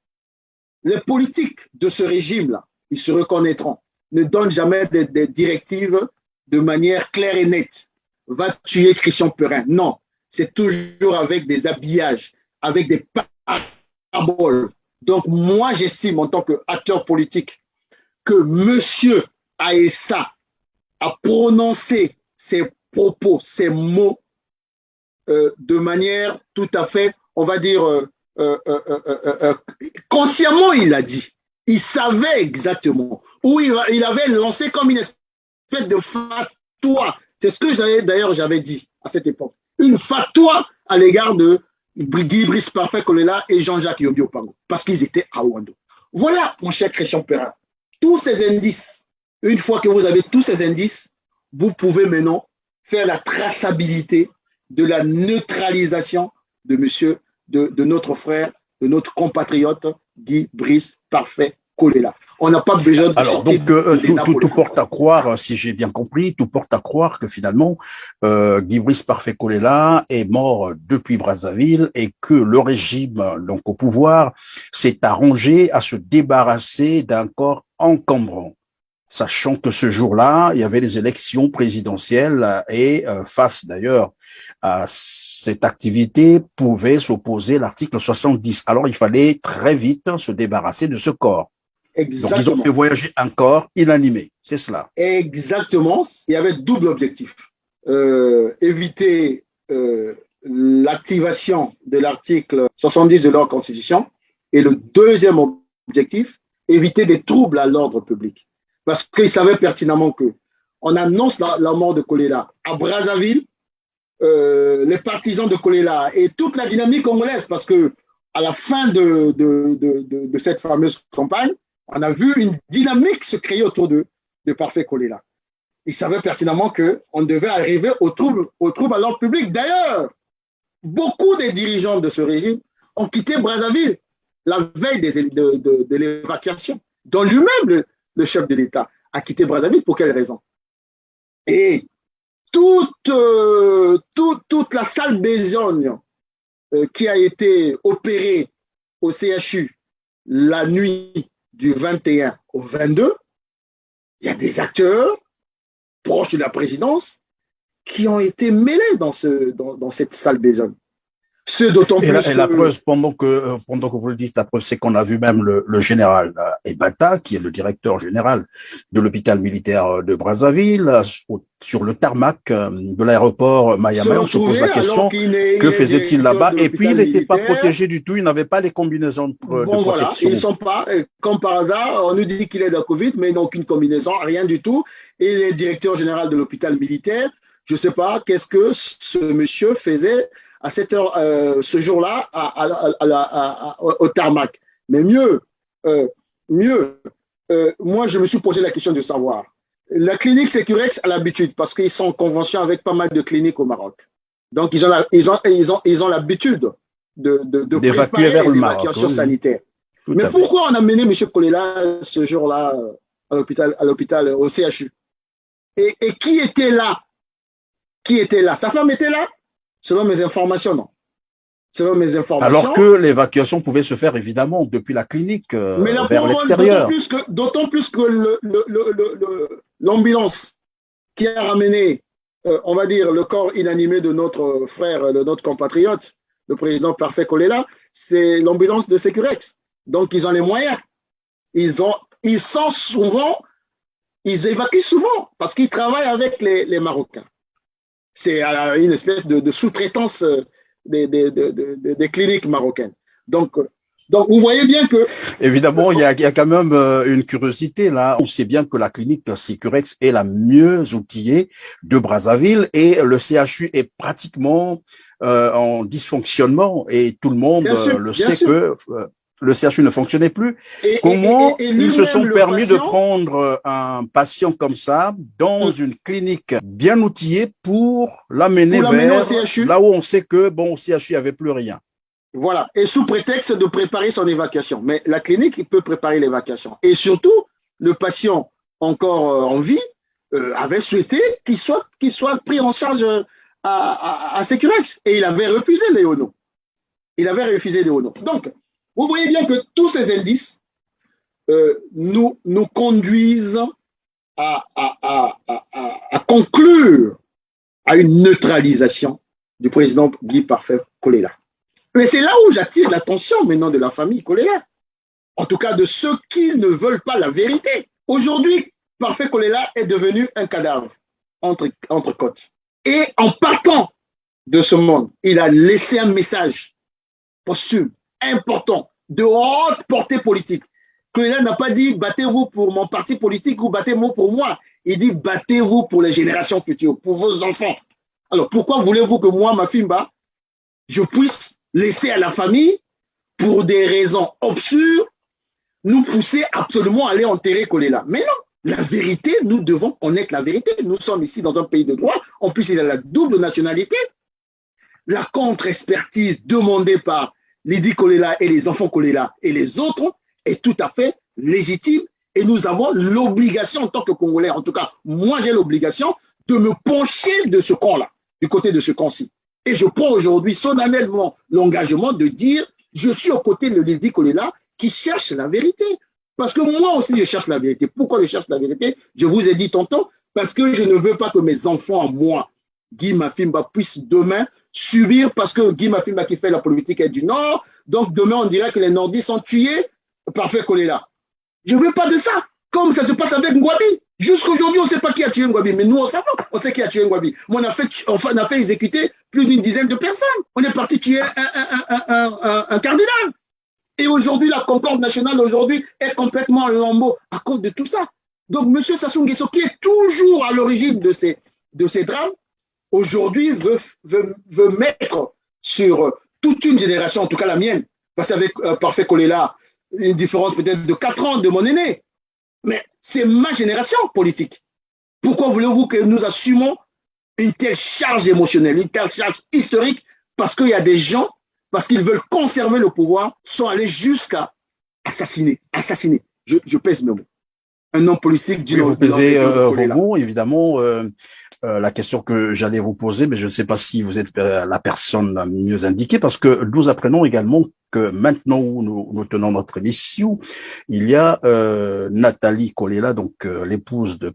Les politiques de ce régime-là, ils se reconnaîtront, ne donnent jamais des directives de manière claire et nette. Va tuer Christian Perrin. Non, c'est toujours avec des habillages, avec des paraboles. Donc moi, j'estime en tant qu'acteur politique que M. Aessa a prononcé ses propos, ses mots de manière tout à fait, on va dire, consciemment, il l'a dit. Il savait exactement où il avait lancé comme une espèce de fatwa. C'est ce que j'avais dit à cette époque. Une fatwa à l'égard de Guy Brice Parfait Kolela et Jean-Jacques Yobbi Opango, parce qu'ils étaient à Ouando. Voilà, mon cher Christian Perrin, tous ces indices. Une fois que vous avez tous ces indices, vous pouvez maintenant faire la traçabilité de la neutralisation de monsieur, de notre frère, de notre compatriote Guy Brice Parfait Kolela. On n'a pas besoin de sortir. Donc, tout porte à croire, si j'ai bien compris, tout porte à croire que finalement, Guy Brice Parfait Kolela est mort depuis Brazzaville et que le régime, donc au pouvoir, s'est arrangé à se débarrasser d'un corps encombrant. Sachant que ce jour-là, il y avait les élections présidentielles et face d'ailleurs à cette activité pouvait s'opposer l'article 70. Alors, il fallait très vite se débarrasser de ce corps. Exactement. Donc, ils ont fait voyager un corps inanimé, c'est cela. Exactement. Il y avait double objectif. Éviter l'activation de l'article 70 de leur constitution. Et le deuxième objectif, éviter des troubles à l'ordre public. Parce qu'ils savaient pertinemment que on annonce la mort de Kolela à Brazzaville, les partisans de Kolela et toute la dynamique congolaise, parce que à la fin de cette fameuse campagne, on a vu une dynamique se créer autour de Parfait Kolela. Ils savaient pertinemment qu'on devait arriver au trouble à l'ordre public. D'ailleurs, beaucoup des dirigeants de ce régime ont quitté Brazzaville la veille de l'évacuation, dont lui-même, le chef de l'État, a quitté Brazzaville. Pour quelle raison? Et toute la sale besogne qui a été opérée au CHU la nuit du 21 au 22, il y a des acteurs proches de la présidence qui ont été mêlés dans cette sale besogne. Et la preuve, pendant que vous le dites, la preuve, c'est qu'on a vu même le général Ebata, qui est le directeur général de l'hôpital militaire de Brazzaville, sur le tarmac de l'aéroport Mayama. On se pose la question, que faisait-il là-bas? Et puis, il n'était pas protégé du tout, il n'avait pas les combinaisons de protection. Voilà, ils ne sont pas, comme par hasard, on nous dit qu'il est de Covid, mais il n'a aucune combinaison, rien du tout. Et il est directeur général de l'hôpital militaire. Je ne sais pas qu'est-ce que ce monsieur faisait à cette heure, ce jour-là, au tarmac. Mais moi, je me suis posé la question de savoir, La clinique Sécurex a l'habitude, parce qu'ils sont en convention avec pas mal de cliniques au Maroc. Donc, ils ont l'habitude de d'évacuer préparer vers le les Maroc. évacuations Oui, sanitaires. tout Mais à fait. pourquoi on a mené M. Kolela ce jour-là à l'hôpital, au CHU? Et qui était là? Qui était là? Sa femme était là? Selon mes informations, non. Selon mes Alors informations. que l'évacuation pouvait se faire évidemment depuis la clinique Mais la vers pauvre, l'extérieur. d'autant plus que l'ambulance qui a ramené, on va dire, le corps inanimé de notre frère, de notre compatriote, le président Parfait Kolela, c'est l'ambulance de Sécurex. Donc, ils ont les moyens. Ils sont souvent, ils évacuent souvent parce qu'ils travaillent avec les Marocains. C'est une espèce de sous-traitance des cliniques marocaines. Donc, vous voyez bien que... Évidemment, il y a quand même une curiosité là. On sait bien que la clinique Sécurex est la mieux outillée de Brazzaville et le CHU est pratiquement en dysfonctionnement et tout le monde le bien sait sûr. que le CHU ne fonctionnait plus. Comment Et ils se sont permis patient, de prendre un patient comme ça dans une clinique bien outillée pour l'amener vers là où on sait que bon, au CHU, il n'y avait plus rien. Voilà, et sous prétexte de préparer son évacuation. Mais la clinique, il peut préparer l'évacuation. Et surtout, le patient encore en vie avait souhaité qu'il soit pris en charge à Sécurex. Et il avait refusé Léono. Donc, vous voyez bien que tous ces indices nous conduisent à conclure à une neutralisation du président Guy Parfait Kolela. Mais c'est là où j'attire l'attention maintenant de la famille Kolela. En tout cas, de ceux qui ne veulent pas la vérité. Aujourd'hui, Parfait Kolela est devenu un cadavre entre côtes. Et en partant de ce monde, il a laissé un message posthume, important, de haute portée politique. Kolela n'a pas dit battez-vous pour mon parti politique ou battez-vous pour moi. Il dit battez-vous pour les générations futures, pour vos enfants. Alors pourquoi voulez-vous que moi, ma Fimba, je puisse laisser à la famille, pour des raisons obscures, nous pousser absolument à aller enterrer Kolela? Mais non, la vérité, nous devons connaître la vérité. Nous sommes ici dans un pays de droit. En plus, il a la double nationalité. La contre-expertise demandée par Lydie Kolela et les enfants Kolela et les autres est tout à fait légitime. Et nous avons l'obligation, en tant que Congolais, en tout cas, moi j'ai l'obligation de me pencher de ce camp-là, du côté de ce camp-ci. Et je prends aujourd'hui solennellement l'engagement de dire je suis aux côtés de Lydie Kolela qui cherche la vérité. Parce que moi aussi, je cherche la vérité. Pourquoi je cherche la vérité? Je vous ai dit tantôt, parce que je ne veux pas que mes enfants, moi, Guy Mafimba, puissent demain subir, parce que Guy Mafimba qui fait la politique est du Nord, donc demain on dirait que les Nordistes sont tués par Parfait Kolela. Je ne veux pas de ça. Comme ça se passe avec Ngwabi. Jusqu'aujourd'hui, on ne sait pas qui a tué Ngwabi, mais nous, on sait pas. On sait qui a tué Ngwabi. Mais on a fait exécuter plus d'une dizaine de personnes. On est parti tuer un cardinal. Et aujourd'hui, la concorde nationale aujourd'hui est complètement en lambeaux à cause de tout ça. Donc, M. Sassou Nguesso, qui est toujours à l'origine de ces drames, aujourd'hui veut mettre sur toute une génération, en tout cas la mienne, parce qu'avec Parfait Kolela, une différence peut-être de 4 ans de mon aîné. Mais c'est ma génération politique. Pourquoi voulez-vous que nous assumons une telle charge émotionnelle, une telle charge historique? Parce qu'il y a des gens, parce qu'ils veulent conserver le pouvoir, sont allés jusqu'à assassiner. Je pèse mes mots. Un homme politique du Vous pesez vos mots, évidemment. La question que j'allais vous poser, mais je ne sais pas si vous êtes la personne la mieux indiquée, parce que nous apprenons également que maintenant où nous tenons notre émission, il y a Nathalie Kolela, donc l'épouse de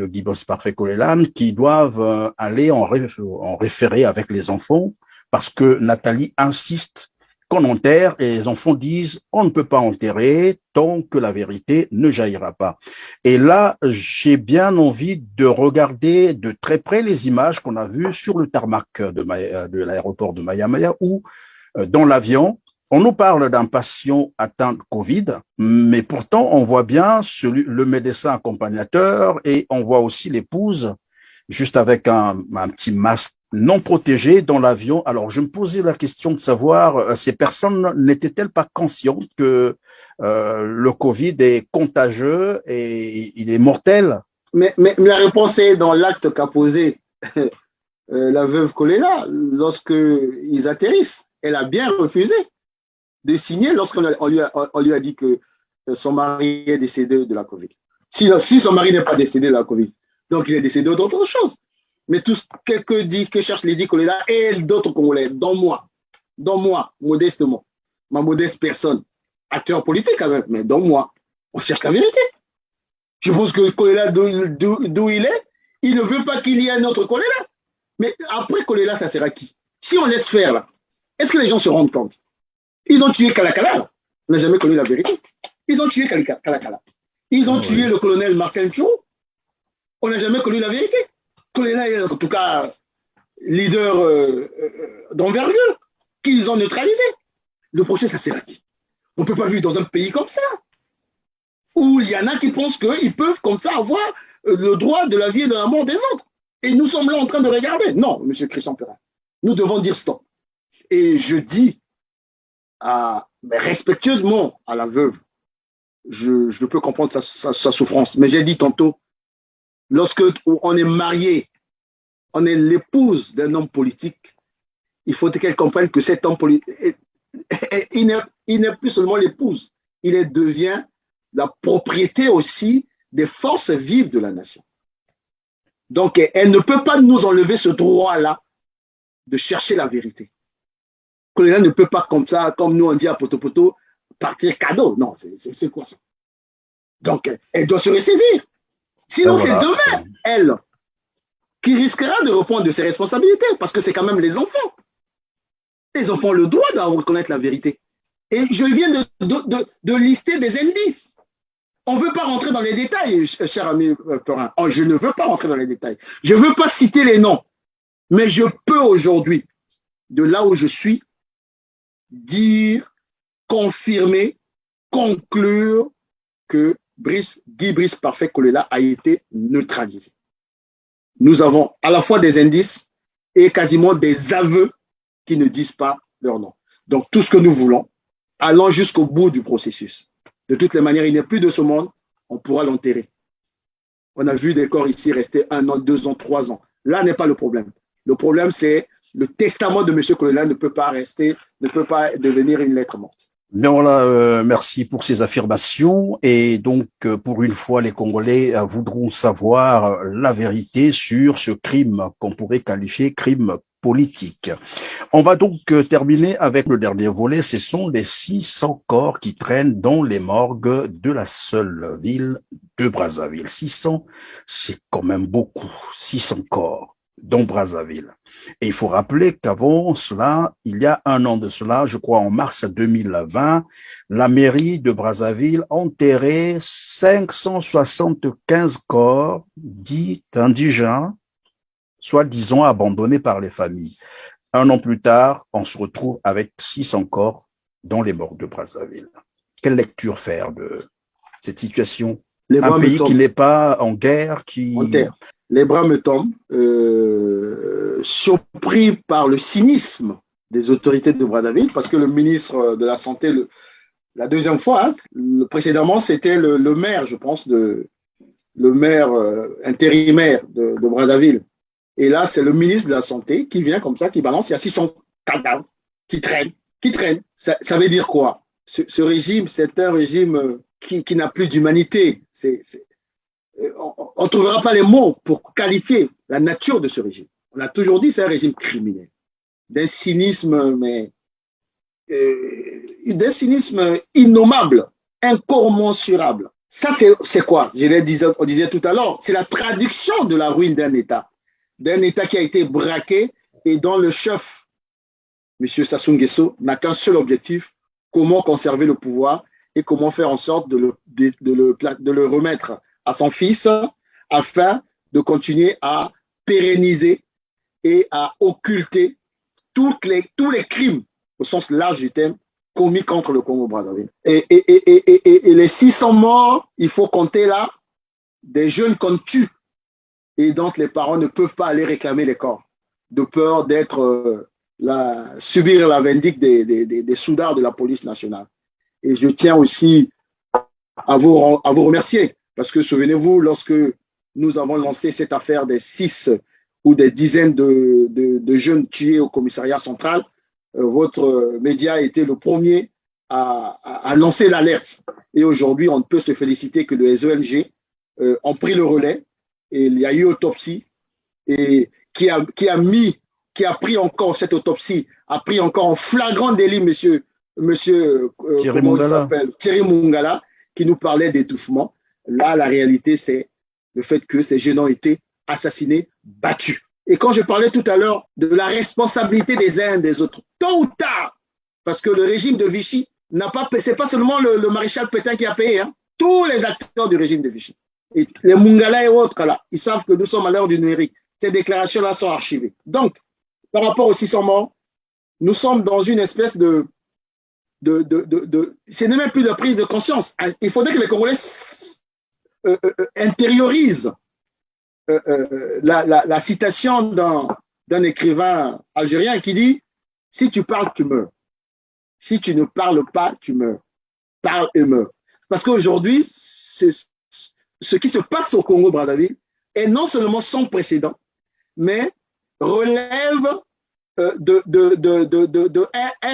Guy Parfait Kolela, qui doivent aller en référé avec les enfants, parce que Nathalie insiste qu'on enterre et les enfants disent on ne peut pas enterrer tant que la vérité ne jaillira pas. Et là, j'ai bien envie de regarder de très près les images qu'on a vues sur le tarmac de l'aéroport de Maya où dans l'avion, on nous parle d'un patient atteint de Covid, mais pourtant on voit bien le médecin accompagnateur et on voit aussi l'épouse juste avec un petit masque non protégé dans l'avion. Alors, je me posais la question de savoir, ces personnes n'étaient-elles pas conscientes que le Covid est contagieux et il est mortel Mais la réponse est dans l'acte qu'a posé la veuve Kolela lorsqu'ils atterrissent. Elle a bien refusé de signer lorsqu'on lui a dit que son mari est décédé de la Covid. Si son mari n'est pas décédé de la Covid, donc il est décédé d'autre chose. Mais tout ce que cherche Lady Kolela et d'autres Congolais, dont moi, modestement, ma modeste personne, acteur politique quand même, mais dont moi, on cherche la vérité. Je pense que Kolela, d'où il est, il ne veut pas qu'il y ait un autre Kolela. Mais après Kolela, ça sera qui? Si on laisse faire là, est-ce que les gens se rendent compte? Ils ont tué Kalakala. On n'a jamais connu la vérité. Ils ont tué Kalakala. Ils ont tué le colonel Marcel Chou. On n'a jamais connu la vérité. Kolela est en tout cas leader d'envergure qu'ils ont neutralisé. Le prochain, ça sera qui? On ne peut pas vivre dans un pays comme ça, où il y en a qui pensent qu'ils peuvent comme ça avoir le droit de la vie et de la mort des autres. Et nous sommes là en train de regarder. Non, M. Christian Perrin, nous devons dire stop. Et je dis mais respectueusement à la veuve, je peux comprendre sa souffrance, mais j'ai dit tantôt, lorsque on est marié, on est l'épouse d'un homme politique, il faut qu'elle comprenne que cet homme politique, il n'est plus seulement l'épouse, il devient la propriété aussi des forces vives de la nation. Donc, elle ne peut pas nous enlever ce droit-là de chercher la vérité. Kolela ne peut pas comme ça, comme nous on dit à Poto, partir cadeau. Non, c'est quoi ça? Donc, elle doit se ressaisir. Sinon, c'est demain, elle, qui risquera de répondre de ses responsabilités, parce que c'est quand même les enfants. Les enfants ont le droit de reconnaître la vérité. Et je viens de lister des indices. On ne veut pas rentrer dans les détails, cher ami Perrin. Oh, je ne veux pas rentrer dans les détails. Je ne veux pas citer les noms. Mais je peux aujourd'hui, de là où je suis, dire, confirmer, conclure que Guy Brice Parfait Kolela a été neutralisé. Nous avons à la fois des indices et quasiment des aveux qui ne disent pas leur nom. Donc tout ce que nous voulons, allons jusqu'au bout du processus. De toutes les manières, il n'est plus de ce monde, on pourra l'enterrer. On a vu des corps ici rester 1 an, 2 ans, 3 ans. Là n'est pas le problème. Le problème, c'est le testament de M. Kolela ne peut pas rester, ne peut pas devenir une lettre morte. Mais voilà, merci pour ces affirmations. Et donc, pour une fois, les Congolais voudront savoir la vérité sur ce crime qu'on pourrait qualifier crime politique. On va donc terminer avec le dernier volet. Ce sont les 600 corps qui traînent dans les morgues de la seule ville de Brazzaville. 600, c'est quand même beaucoup. 600 corps dans Brazzaville. Et il faut rappeler qu'avant cela, il y a 1 an de cela, je crois en mars 2020, la mairie de Brazzaville enterrait 575 corps dits indigènes, soit disons abandonnés par les familles. 1 an plus tard, on se retrouve avec 600 corps dans les morgues de Brazzaville. Quelle lecture faire de cette situation? Un pays qui n'est pas en guerre, qui... Les bras me tombent, surpris par le cynisme des autorités de Brazzaville, parce que le ministre de la Santé, la deuxième fois, précédemment, c'était le maire, je pense, le maire intérimaire de Brazzaville. Et là, c'est le ministre de la Santé qui vient comme ça, qui balance, il y a 600 cadavres qui traînent. Ça veut dire quoi? Ce régime, c'est un régime qui n'a plus d'humanité. On ne trouvera pas les mots pour qualifier la nature de ce régime. On a toujours dit que c'est un régime criminel, d'un cynisme, d'un cynisme innommable, incommensurable. Ça, c'est quoi? On disait tout à l'heure, c'est la traduction de la ruine d'un État qui a été braqué et dont le chef, M. Sassou Nguesso, n'a qu'un seul objectif: comment conserver le pouvoir et comment faire en sorte de le remettre à son fils afin de continuer à pérenniser et à occulter tous les crimes, au sens large du terme, commis contre le Congo-Brazzaville. Et les 600 morts, il faut compter là des jeunes qu'on tue et dont les parents ne peuvent pas aller réclamer les corps, de peur d'être subir la vindicte des soudards de la police nationale. Et je tiens aussi à vous remercier. Parce que souvenez-vous, lorsque nous avons lancé cette affaire des 6 ou des dizaines de jeunes tués au commissariat central. Votre média a été le premier à lancer l'alerte. Et aujourd'hui, on peut se féliciter que les ONG ont pris le relais et il y a eu autopsie et qui a pris encore cette autopsie, a pris encore en flagrant délit monsieur Thierry Mungala. Thierry Mungala, qui nous parlait d'étouffement. Là, la réalité, c'est le fait que ces jeunes ont été assassinés, battus. Et quand je parlais tout à l'heure de la responsabilité des uns et des autres, tôt ou tard, parce que le régime de Vichy c'est pas seulement le maréchal Pétain qui a payé, hein, tous les acteurs du régime de Vichy. Et les Mungala et autres, là, ils savent que nous sommes à l'heure du numérique. Ces déclarations-là sont archivées. Donc, par rapport aux 600 morts, nous sommes dans une espèce ce n'est même plus de prise de conscience. Il faudrait que les Congolais intériorisent la citation d'un écrivain algérien qui dit « Si tu parles, tu meurs. Si tu ne parles pas, tu meurs. Parle et meurs. » Parce qu'aujourd'hui, ce qui se passe au Congo-Brazzaville est non seulement sans précédent, mais relève de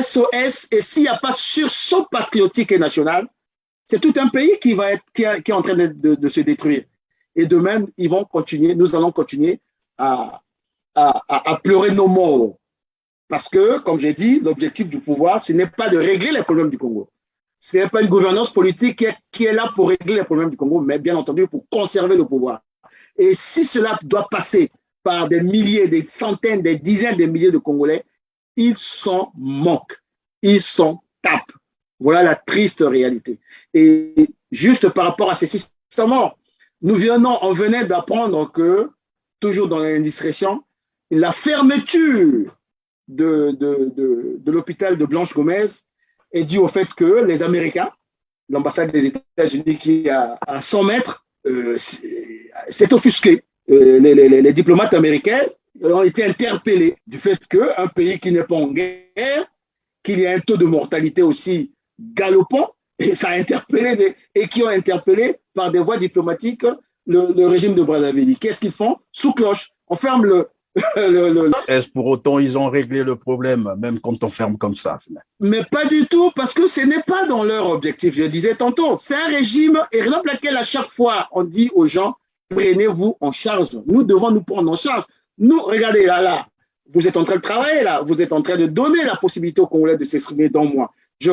SOS, et s'il n'y a pas sursaut patriotique et national, c'est tout un pays qui est en train de se détruire. Et demain, nous allons continuer à pleurer nos morts. Parce que, comme j'ai dit, l'objectif du pouvoir, ce n'est pas de régler les problèmes du Congo. Ce n'est pas une gouvernance politique qui est là pour régler les problèmes du Congo, mais bien entendu pour conserver le pouvoir. Et si cela doit passer par des milliers, des centaines, des dizaines de milliers de Congolais, ils s'en moquent, ils s'en tapent. Voilà la triste réalité. Et juste par rapport à ces 600 morts, on venait d'apprendre que, toujours dans l'indiscrétion, la fermeture de l'hôpital de Blanche Gomez est due au fait que les Américains, l'ambassade des États-Unis qui est à 100 mètres, s'est offusquée. Les diplomates américains ont été interpellés du fait qu'un pays qui n'est pas en guerre, qu'il y a un taux de mortalité aussi galopant, et ça a interpellé et qui ont interpellé par des voies diplomatiques le régime de Brazzaville. Qu'est-ce qu'ils font? Sous cloche. On ferme Est-ce pour autant ils ont réglé le problème, même quand on ferme comme ça? Mais pas du tout, parce que ce n'est pas dans leur objectif. Je disais tantôt, c'est un régime, et raison pour laquelle à chaque fois on dit aux gens, prenez-vous en charge. Nous devons nous prendre en charge. Nous, regardez là, vous êtes en train de travailler là, vous êtes en train de donner la possibilité aux Congolais de s'exprimer dans moi. Je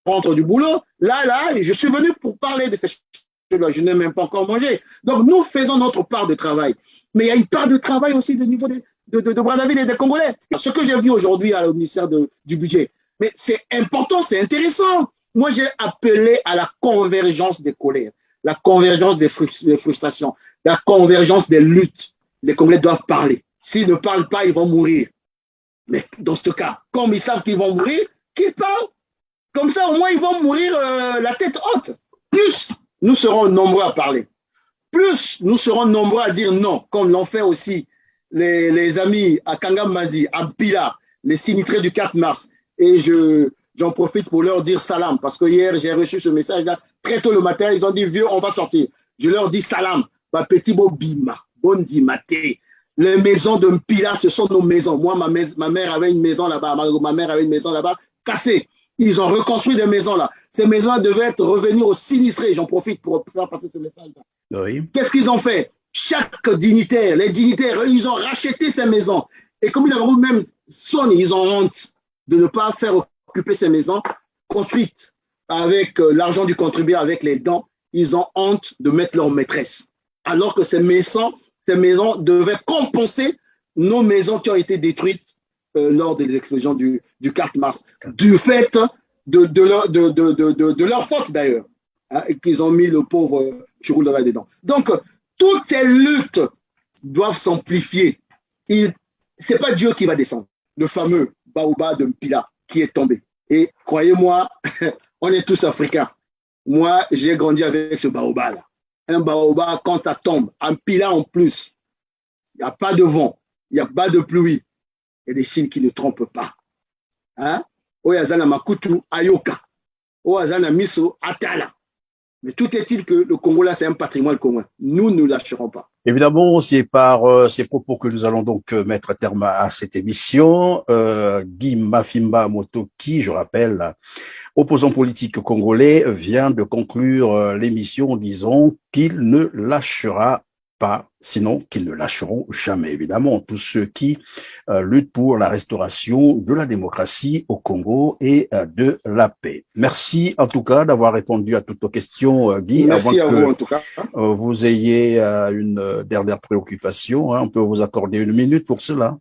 rentre du boulot, là, je suis venu pour parler de ces choses-là. Je n'ai même pas encore mangé. Donc nous faisons notre part de travail. Mais il y a une part de travail aussi au niveau de Brazzaville et des Congolais. Ce que j'ai vu aujourd'hui au ministère du budget, mais c'est important, c'est intéressant. Moi, j'ai appelé à la convergence des colères, la convergence des frustrations, la convergence des luttes. Les Congolais doivent parler. S'ils ne parlent pas, ils vont mourir. Mais dans ce cas, comme ils savent qu'ils vont mourir, qu'ils parlent. Comme ça, au moins, ils vont mourir la tête haute. Plus nous serons nombreux à parler, plus nous serons nombreux à dire non, comme l'ont fait aussi les amis à Kangamazi, à Mpila, les sinistrés du 4 mars. Et j'en profite pour leur dire salam, parce que hier, j'ai reçu ce message-là très tôt le matin. Ils ont dit, vieux, on va sortir. Je leur dis salam, petit beau bima, bondi maté. Les maisons de Mpila, ce sont nos maisons. Moi, ma mère avait une maison là-bas, ma mère avait une maison là-bas, cassée. Ils ont reconstruit des maisons là. Ces maisons-là devaient revenir aux sinistrés. J'en profite pour faire passer ce message-là. Oui. Qu'est-ce qu'ils ont fait? Chaque dignitaire, les dignitaires, ils ont racheté ces maisons. Et comme ils avaient même sonné, ils ont honte de ne pas faire occuper ces maisons construites avec l'argent du contribuable, avec les dons. Ils ont honte de mettre leur maîtresse. Alors que ces maisons devaient compenser nos maisons qui ont été détruites lors des explosions du 4 mars, du fait de leur faute d'ailleurs, hein, et qu'ils ont mis le pauvre Chirou là-dedans. Donc, toutes ces luttes doivent s'amplifier. Ce n'est pas Dieu qui va descendre, le fameux Baoba de Mpila qui est tombé. Et croyez-moi, on est tous africains. Moi, j'ai grandi avec ce Baoba-là. Un Baoba, quand ça tombe, un Mpila en plus, il n'y a pas de vent, il n'y a pas de pluie. Il y a des signes qui ne trompent pas. Hein? Oyazana Makutu Ayoka. Oyazana Miso Atala. Mais tout est-il que le Congo là, c'est un patrimoine commun. Nous ne lâcherons pas. Évidemment, c'est par ces propos que nous allons donc mettre terme à cette émission. Guy Mafimba Motoki, je rappelle, opposant politique congolais, vient de conclure l'émission en disant qu'il ne lâchera pas, sinon qu'ils ne lâcheront jamais, évidemment, tous ceux qui luttent pour la restauration de la démocratie au Congo et de la paix. Merci en tout cas d'avoir répondu à toutes nos questions, Guy. Merci à vous en tout cas. Vous ayez une dernière préoccupation, hein, on peut vous accorder 1 minute pour cela.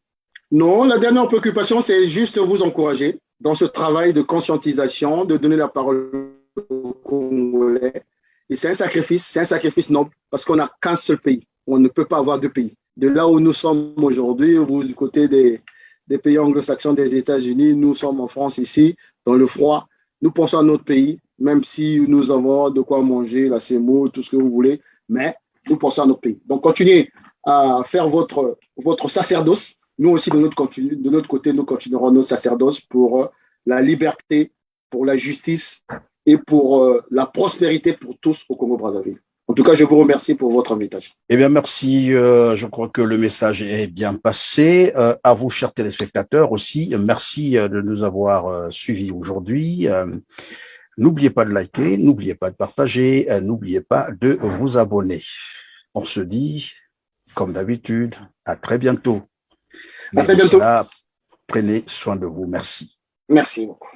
Non, la dernière préoccupation, c'est juste vous encourager dans ce travail de conscientisation, de donner la parole aux Congolais. Et c'est un sacrifice noble, parce qu'on n'a qu'un seul pays. On ne peut pas avoir 2 pays. De là où nous sommes aujourd'hui, vous du côté des pays anglo-saxons des États-Unis, nous sommes en France ici, dans le froid. Nous pensons à notre pays, même si nous avons de quoi manger, la semoule, tout ce que vous voulez, mais nous pensons à notre pays. Donc continuez à faire votre sacerdoce. Nous aussi, de notre côté, nous continuerons notre sacerdoce pour la liberté, pour la justice et pour la prospérité pour tous au Congo-Brazzaville. En tout cas, je vous remercie pour votre invitation. Eh bien, merci. Je crois que le message est bien passé. À vous, chers téléspectateurs, aussi, merci de nous avoir suivis aujourd'hui. N'oubliez pas de liker, n'oubliez pas de partager, n'oubliez pas de vous abonner. On se dit, comme d'habitude, à très bientôt. Mais à très bientôt. Cela, prenez soin de vous. Merci. Merci beaucoup.